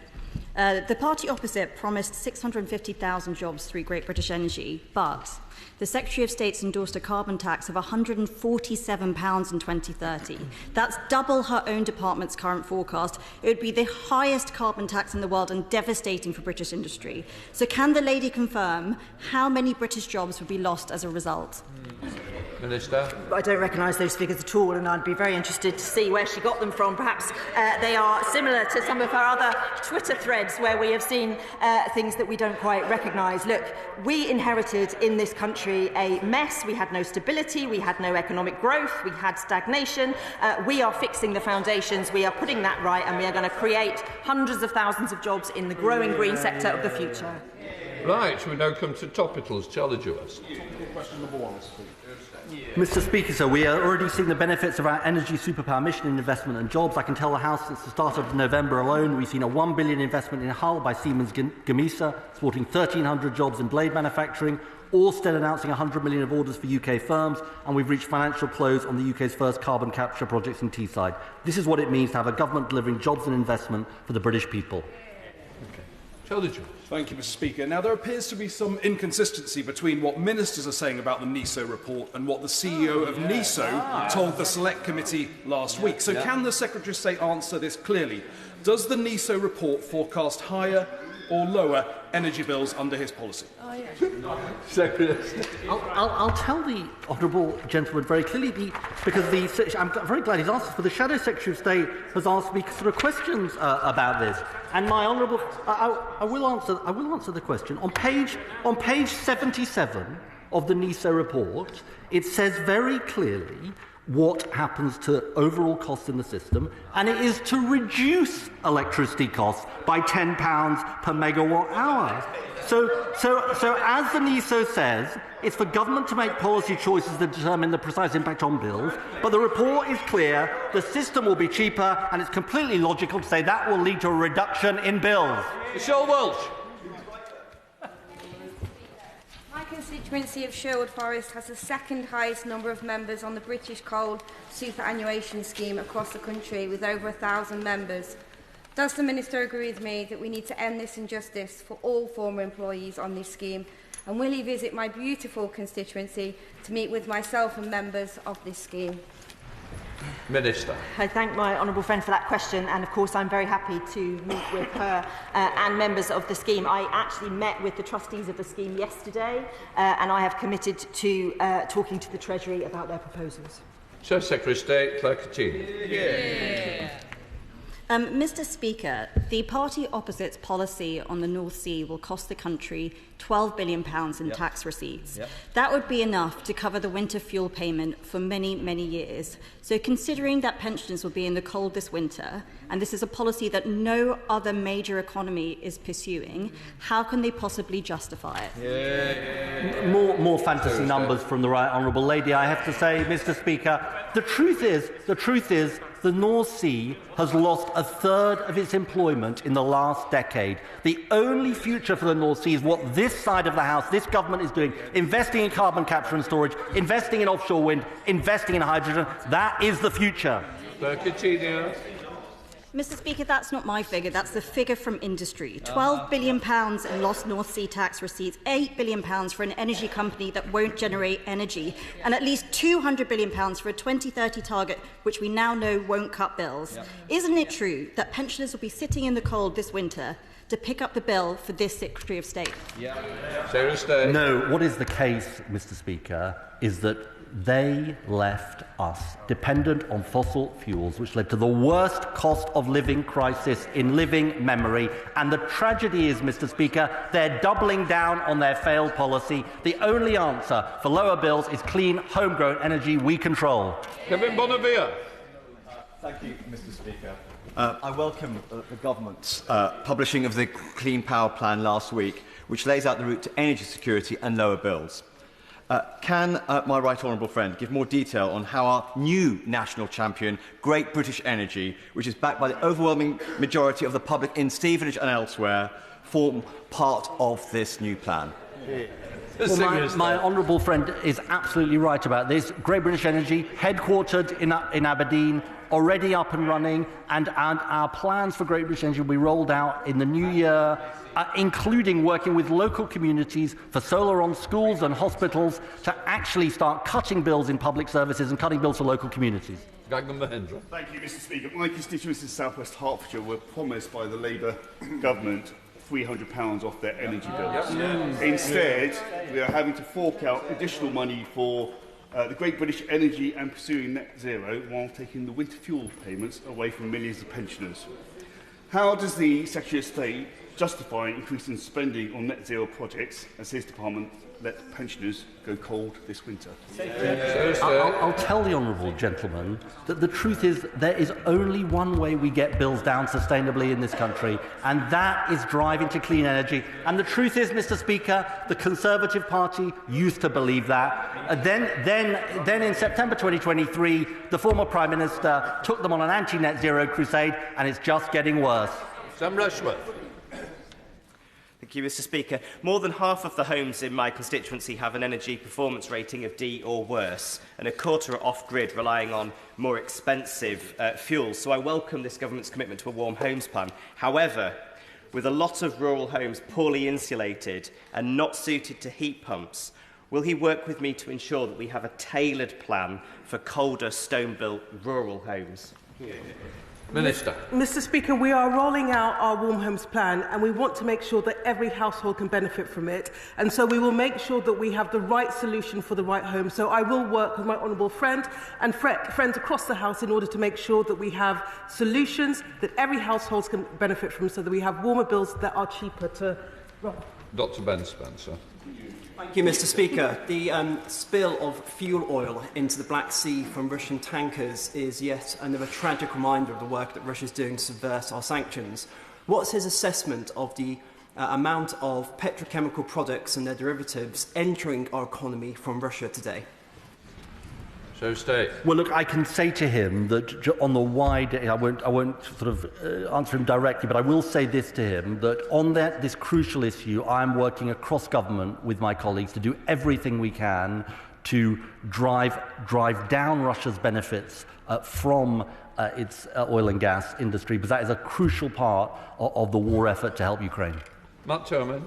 The party opposite promised 650,000 jobs through Great British Energy, but the Secretary of State's endorsed a carbon tax of £147 in 2030. That's double her own department's current forecast. It would be the highest carbon tax in the world and devastating for British industry. So can the lady confirm how many British jobs would be lost as a result? Minister. I don't recognise those figures at all, and I'd be very interested to see where she got them from. Perhaps they are similar to some of her other Twitter threads where we have seen things that we don't quite recognise. Look, we inherited in this country a mess. We had no stability, we had no economic growth, we had stagnation. We are fixing the foundations, we are putting that right, and we are going to create hundreds of thousands of jobs in the growing green sector of the future. Right, we now come to topicals. Challenge-us. Question number 1, Mr. Speaker, so we are already seeing the benefits of our energy superpower mission in investment and jobs. I can tell the House since the start of November alone, we've seen a £1 billion investment in Hull by Siemens Gamesa, supporting 1,300 jobs in blade manufacturing, Ørsted announcing 100 million of orders for UK firms, and we've reached financial close on the UK's first carbon capture projects in Teesside. This is what it means to have a government delivering jobs and investment for the British people. Thank you, Mr. Speaker. Now, there appears to be some inconsistency between what ministers are saying about the NISO report and what the CEO of NISO told the Select Committee last week. So can the Secretary of State answer this clearly? Does the NISO report forecast higher or lower energy bills under his policy? I'll tell the honourable gentleman very clearly, because I'm very glad he's asked this, but the Shadow Secretary of State has asked me sort of questions about this, and my honourable, I will answer the question. On page 77 of the NISO report, it says very clearly what happens to overall costs in the system, and it is to reduce electricity costs by £10 per megawatt hour. So as the NISO says, it's for government to make policy choices that determine the precise impact on bills, but the report is clear, the system will be cheaper, and it's completely logical to say that will lead to a reduction in bills. Michelle Welch. constituency of Sherwood Forest has the second highest number of members on the British Coal Superannuation Scheme across the country, with over 1,000 members. Does the Minister agree with me that we need to end this injustice for all former employees on this scheme? And will he visit my beautiful constituency to meet with myself and members of this scheme? Minister. I thank my honourable friend for that question, and of course I'm very happy to meet with her and members of the scheme. I actually met with the trustees of the scheme yesterday, and I have committed to talking to the Treasury about their proposals. Secretary of State, Claire Coutinho. Mr. Speaker, the party opposite's policy on the North Sea will cost the country £12 billion in tax receipts. That would be enough to cover the winter fuel payment for many, many years. So considering that pensioners will be in the cold this winter, and this is a policy that no other major economy is pursuing, how can they possibly justify it? More fantasy numbers from the right honourable lady, I have to say, Mr. Speaker. The truth is, the North Sea has lost a third of its employment in the last decade. The only future for the North Sea is what this side of the House, this government is doing, investing in carbon capture and storage, investing in offshore wind, investing in hydrogen. That is the future. Mr. Speaker, that's not my figure, that's the figure from industry. £12 billion in lost North Sea tax receipts, £8 billion for an energy company that won't generate energy, and at least £200 billion for a 2030 target, which we now know won't cut bills. Isn't it true that pensioners will be sitting in the cold this winter to pick up the bill for this Secretary of State? No, what is the case, Mr. Speaker, is that they left us dependent on fossil fuels, which led to the worst cost of living crisis in living memory. And the tragedy is, Mr. Speaker, they're doubling down on their failed policy. The only answer for lower bills is clean, homegrown energy we control. Kevin Bonavia. Thank you, Mr. Speaker. I welcome the government's publishing of the Clean Power Plan last week, which lays out the route to energy security and lower bills. Can my right honourable friend give more detail on how our new national champion, Great British Energy, which is backed by the overwhelming majority of the public in Stevenage and elsewhere, form part of this new plan? Well, my honourable friend is absolutely right about this. Great British Energy, headquartered in Aberdeen, already up and running, and our plans for Great British Energy will be rolled out in the new year, including working with local communities for solar on schools and hospitals to actually start cutting bills in public services and cutting bills for local communities. Thank you, Mr. Speaker. My constituents in South West Hertfordshire were promised by the Labour government £300 off their energy bills. Instead, we are having to fork out additional money for the Great British Energy and pursuing net zero while taking the winter fuel payments away from millions of pensioners. How does the Secretary of State justify increasing spending on net zero projects as his department let pensioners go cold this winter? I'll tell the honourable gentleman that the truth is there is only one way we get bills down sustainably in this country, and that is driving to clean energy. And the truth is, Mr. Speaker, the Conservative Party used to believe that. Then in September 2023, the former Prime Minister took them on an anti-net zero crusade, and it's just getting worse. Sam Rushworth. Thank you, Mr. Speaker. More than half of the homes in my constituency have an energy performance rating of D or worse, and a quarter are off-grid, relying on more expensive fuels. So I welcome this government's commitment to a warm homes plan. However, with a lot of rural homes poorly insulated and not suited to heat pumps, will he work with me to ensure that we have a tailored plan for colder, stone-built rural homes? Minister. Mr. Speaker, we are rolling out our Warm Homes Plan, and we want to make sure that every household can benefit from it. And so we will make sure that we have the right solution for the right home. So I will work with my honourable friend and friends across the House in order to make sure that we have solutions that every household can benefit from, so that we have warmer bills that are cheaper to run. Dr. Ben Spencer. Thank you, Mr. Speaker. The spill of fuel oil into the Black Sea from Russian tankers is yet another tragic reminder of the work that Russia is doing to subvert our sanctions. What's his assessment of the amount of petrochemical products and their derivatives entering our economy from Russia today? So state. Well, look, I can say to him that on the wide, I won't sort of answer him directly, but I will say this to him, that on this crucial issue, I'm working across government with my colleagues to do everything we can to drive down Russia's benefits from its oil and gas industry, because that is a crucial part of the war effort to help Ukraine. Matt Turman.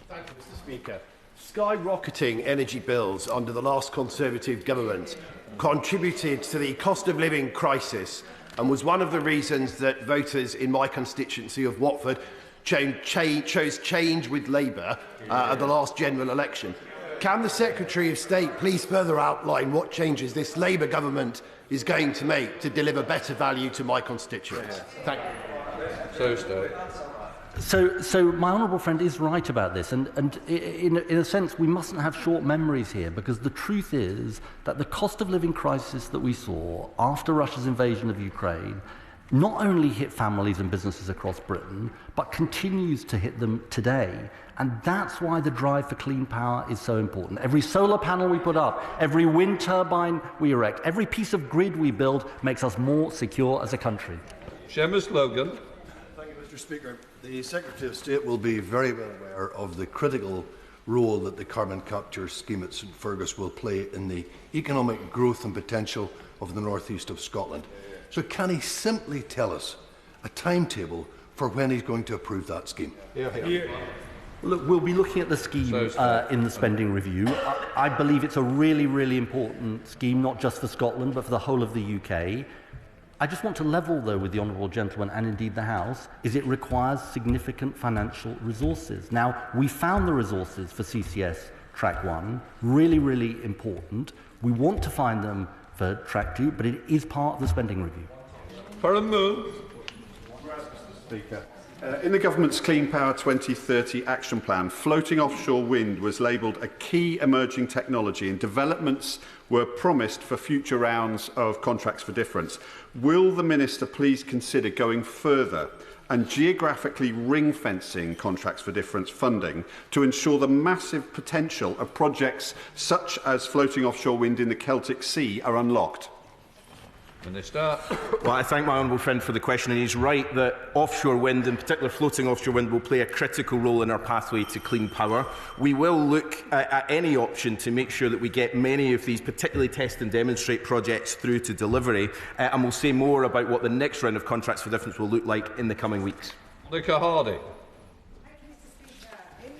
Thank you, Mr. Speaker. Skyrocketing energy bills under the last Conservative government contributed to the cost of living crisis and was one of the reasons that voters in my constituency of Watford chose change with Labour at the last general election. Can the Secretary of State please further outline what changes this Labour government is going to make to deliver better value to my constituents? Thank you. So state. So my honourable friend is right about this, and in a sense we mustn't have short memories here, because the truth is that the cost of living crisis that we saw after Russia's invasion of Ukraine not only hit families and businesses across Britain, but continues to hit them today. And that's why the drive for clean power is so important. Every solar panel we put up, every wind turbine we erect, every piece of grid we build makes us more secure as a country. Seamus Logan. Thank you, Mr. Speaker. The Secretary of State will be very well aware of the critical role that the carbon capture scheme at St Fergus will play in the economic growth and potential of the north east of Scotland. So can he simply tell us a timetable for when he's going to approve that scheme? Look, we'll be looking at the scheme in the spending review. I believe it's a really, really important scheme, not just for Scotland, but for the whole of the UK. I just want to level, though, with the honourable gentleman and indeed the House, is it requires significant financial resources. Now, we found the resources for CCS Track 1, really, really important. We want to find them for Track 2, but it is part of the spending review. For a move. Mr. Speaker. In the Government's Clean Power 2030 Action Plan, floating offshore wind was labelled a key emerging technology, and developments were promised for future rounds of contracts for difference. Will the Minister please consider going further and geographically ring-fencing contracts for difference funding to ensure the massive potential of projects such as floating offshore wind in the Celtic Sea are unlocked? Minister. Well, I thank my honourable friend for the question, and he's right that offshore wind, in particular floating offshore wind, will play a critical role in our pathway to clean power. We will look at any option to make sure that we get many of these, particularly test and demonstrate projects, through to delivery, and we'll say more about what the next round of contracts for difference will look like in the coming weeks. Nicola Hardy.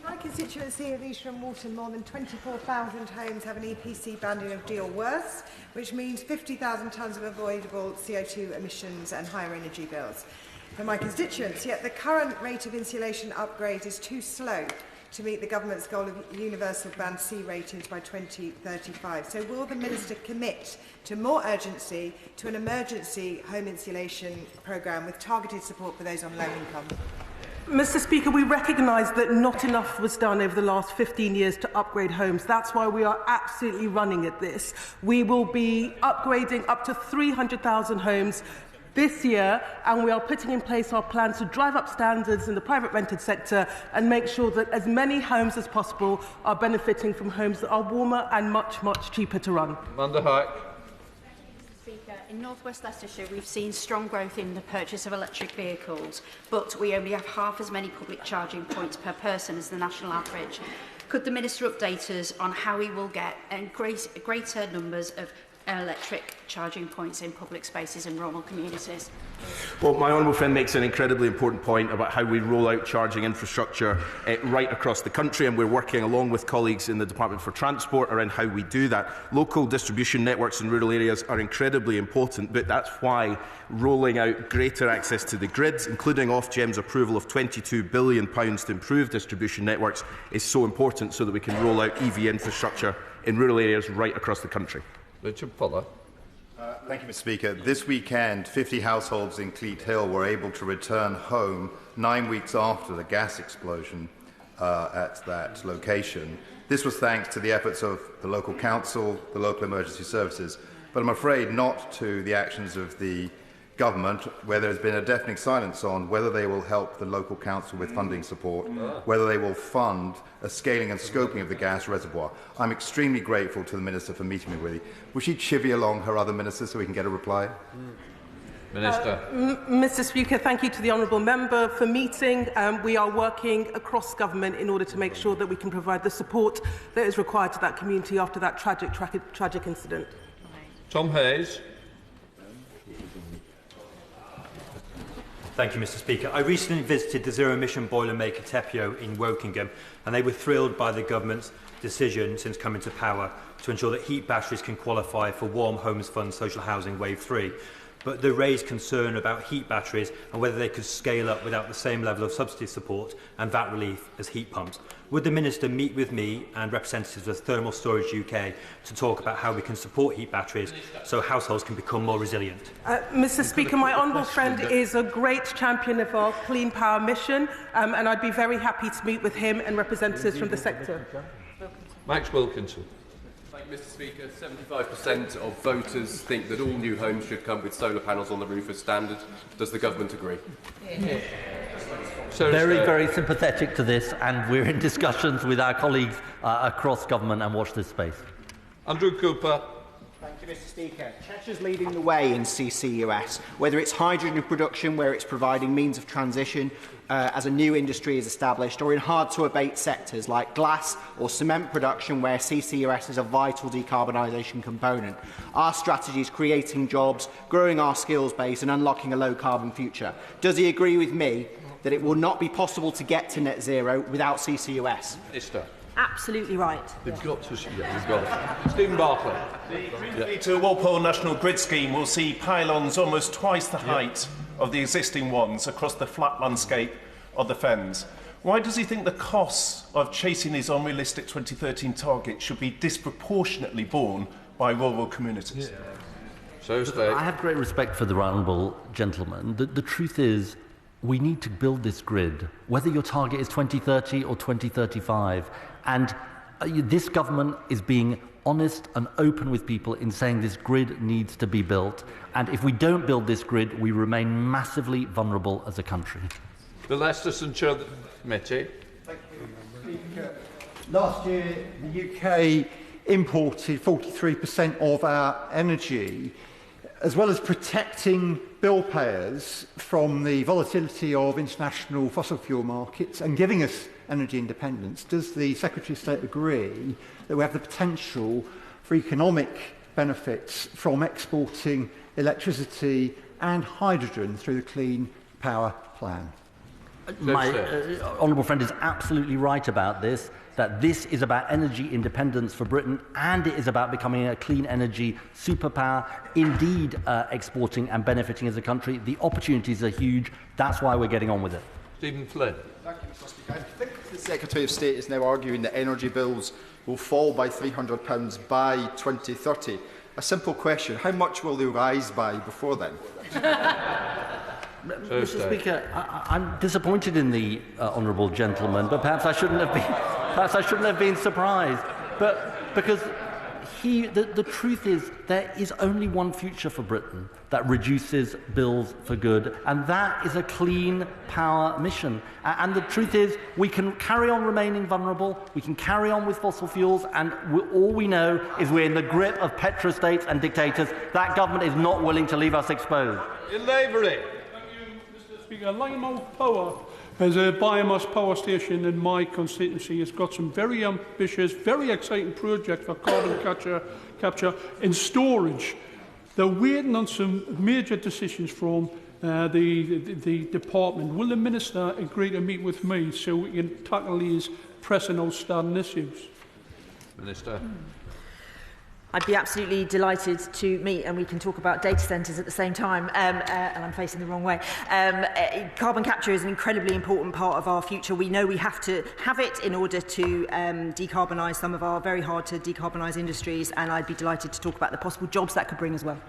My constituency of Eastern Walton, more than 24,000 homes have an EPC banding of D or worse, which means 50,000 tonnes of avoidable CO2 emissions and higher energy bills for my constituents. Yet the current rate of insulation upgrade is too slow to meet the government's goal of universal band C ratings by 2035. So will the Minister commit to more urgency to an emergency home insulation programme with targeted support for those on low income? Mr. Speaker, we recognise that not enough was done over the last 15 years to upgrade homes. That's why we are absolutely running at this. We will be upgrading up to 300,000 homes this year, and we are putting in place our plans to drive up standards in the private rented sector and make sure that as many homes as possible are benefiting from homes that are warmer and much, much cheaper to run. Amanda Hack. In North West Leicestershire, we've seen strong growth in the purchase of electric vehicles, but we only have half as many public charging points per person as the national average. Could the Minister update us on how we will get greater numbers of electric charging points in public spaces in rural communities? Well, my honourable friend makes an incredibly important point about how we roll out charging infrastructure right across the country, and we're working along with colleagues in the Department for Transport around how we do that. Local distribution networks in rural areas are incredibly important, but that's why rolling out greater access to the grids, including Ofgem's approval of £22 billion to improve distribution networks, is so important, so that we can roll out EV infrastructure in rural areas right across the country. Richard Fuller. Thank you, Mr. Speaker. This weekend, 50 households in Cleat Hill were able to return home 9 weeks after the gas explosion at that location. This was thanks to the efforts of the local council, the local emergency services, but I'm afraid not to the actions of the Government, where there has been a deafening silence on whether they will help the local council with funding support, whether they will fund a scaling and scoping of the gas reservoir. I'm extremely grateful to the Minister for meeting me with me. Will she chivvy along her other ministers so we can get a reply? Minister. Mr. Speaker, thank you to the honourable member for meeting. We are working across government in order to make sure that we can provide the support that is required to that community after that tragic incident. Tom Hayes. Thank you, Mr. Speaker. I recently visited the zero-emission boilermaker Tepio in Wokingham, and they were thrilled by the government's decision since coming to power to ensure that heat batteries can qualify for Warm Homes Fund Social Housing Wave 3. But they raised concern about heat batteries and whether they could scale up without the same level of subsidy support and VAT relief as heat pumps. Would the Minister meet with me and representatives of Thermal Storage UK to talk about how we can support heat batteries so households can become more resilient? Mr. Speaker, my honourable friend is a great champion of our clean power mission, and I'd be very happy to meet with him and representatives from the sector. Max Wilkinson. Thank you, Mr. Speaker. 75% of voters think that all new homes should come with solar panels on the roof as standard. Does the government agree? Yeah. Very sympathetic to this, and we're in discussions with our colleagues across government, and watch this space. Andrew Cooper. Thank you, Mr. Speaker. Cheshire's leading the way in CCUS, whether it's hydrogen production, where it's providing means of transition as a new industry is established, or in hard-to-abate sectors like glass or cement production, where CCUS is a vital decarbonisation component. Our strategy is creating jobs, growing our skills base and unlocking a low-carbon future. Does he agree with me that it will not be possible to get to net zero without CCUS? Absolutely right. They've got to. Yeah, they've got it. Stephen Barclay. The to Walpole National Grid Scheme will see pylons almost twice the height of the existing ones across the flat landscape of the Fens. Why does he think the costs of chasing these unrealistic 2013 targets should be disproportionately borne by rural communities? I have great respect for the honourable gentleman. The truth is, we need to build this grid, whether your target is 2030 or 2035. And this government is being honest and open with people in saying this grid needs to be built. And if we don't build this grid, we remain massively vulnerable as a country. Bill Esterson, Chair of the Committee. Thank you, Speaker. Last year, the UK imported 43% of our energy, as well as protecting bill payers from the volatility of international fossil fuel markets and giving us energy independence. Does the Secretary of State agree that we have the potential for economic benefits from exporting electricity and hydrogen through the Clean Power Plan? My honourable friend is absolutely right about this, that this is about energy independence for Britain, and it is about becoming a clean energy superpower, indeed exporting and benefiting as a country. The opportunities are huge. That's why we're getting on with it. Stephen Flynn. Thank you, Mr. Speaker. I think the Secretary of State is now arguing that energy bills will fall by £300 by 2030. A simple question, how much will they rise by before then? Mr. Speaker, I'm disappointed in the honourable gentleman, but perhaps I shouldn't have been surprised. But because the truth is, there is only one future for Britain that reduces bills for good, and that is a clean power mission. And the truth is, we can carry on remaining vulnerable, we can carry on with fossil fuels, and all we know is we're in the grip of petrostates and dictators. That government is not willing to leave us exposed. In Lavery. Speaker, Blaenau Power has a biomass power station in my constituency. It's got some very ambitious, very exciting projects for carbon capture and storage. They're waiting on some major decisions from the department. Will the Minister agree to meet with me so we can tackle these pressing outstanding issues? Minister. I'd be absolutely delighted to meet, and we can talk about data centres at the same time, and I'm facing the wrong way. Carbon capture is an incredibly important part of our future. We know we have to have it in order to decarbonise some of our very hard to decarbonise industries, and I'd be delighted to talk about the possible jobs that could bring as well.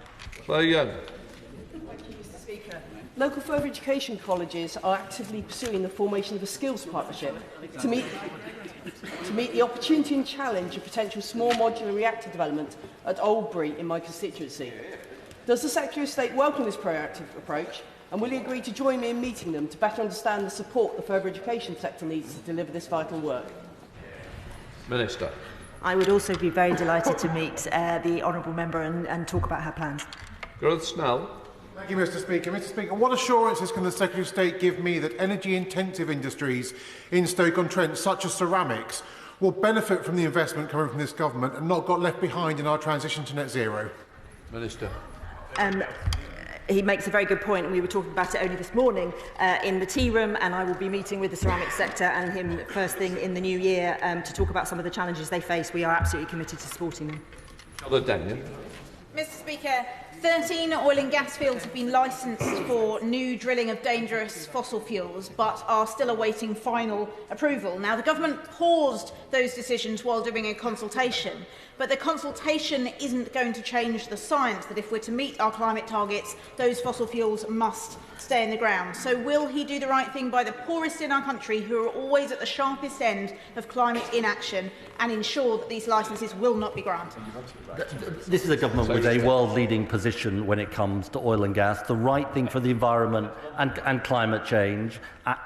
Claire Young. Thank you, Mr. Speaker. Local further education colleges are actively pursuing the formation of a skills partnership to meet the opportunity and challenge of potential small modular reactor development at Oldbury in my constituency. Does the Secretary of State welcome this proactive approach, and will he agree to join me in meeting them to better understand the support the further education sector needs to deliver this vital work? Minister. I would also be very delighted to meet the honourable member and talk about her plans. Gareth Snell. Thank you, Mr. Speaker. Mr. Speaker, what assurances can the Secretary of State give me that energy-intensive industries in Stoke-on-Trent, such as ceramics, will benefit from the investment coming from this government and not got left behind in our transition to net zero? Minister. He makes a very good point, and we were talking about it only this morning in the tea room, and I will be meeting with the ceramics sector and him first thing in the new year to talk about some of the challenges they face. We are absolutely committed to supporting them. Mr. Speaker, 13 oil and gas fields have been licensed for new drilling of dangerous fossil fuels, but are still awaiting final approval. Now, the government paused those decisions while doing a consultation, but the consultation isn't going to change the science that if we're to meet our climate targets, those fossil fuels must stay in the ground. So will he do the right thing by the poorest in our country, who are always at the sharpest end of climate inaction, and ensure that these licences will not be granted? This is a government with a world-leading position when it comes to oil and gas, the right thing for the environment and climate change,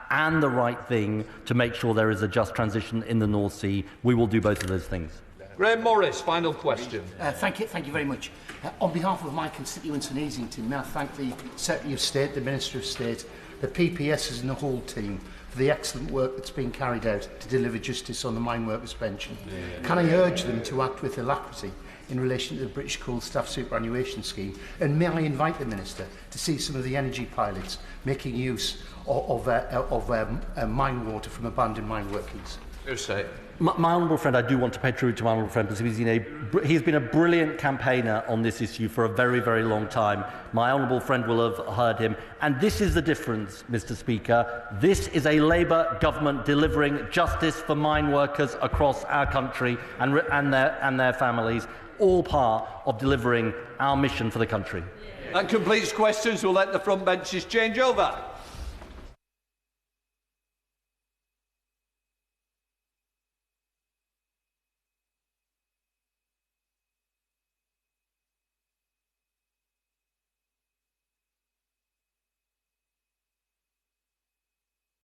and the right thing to make sure there is a just transition in the North Sea. We will do both of those things. Graeme Morris, final question. Thank you very much. On behalf of my constituents in Easington, may I thank the Secretary of State, the Minister of State, the PPSs and the whole team for the excellent work that's been carried out to deliver justice on the Mineworkers Pension. Can I urge them to act with alacrity in relation to the British Coal Staff Superannuation Scheme? And may I invite the Minister to see some of the energy pilots making use of mine water from abandoned mine workings? My honourable friend, I do want to pay tribute to my honourable friend because he's been a brilliant campaigner on this issue for a very, very long time. My honourable friend will have heard him. And this is the difference, Mr. Speaker. This is a Labour government delivering justice for mine workers across our country and their families, all part of delivering our mission for the country. That completes questions. We'll let the front benches change over.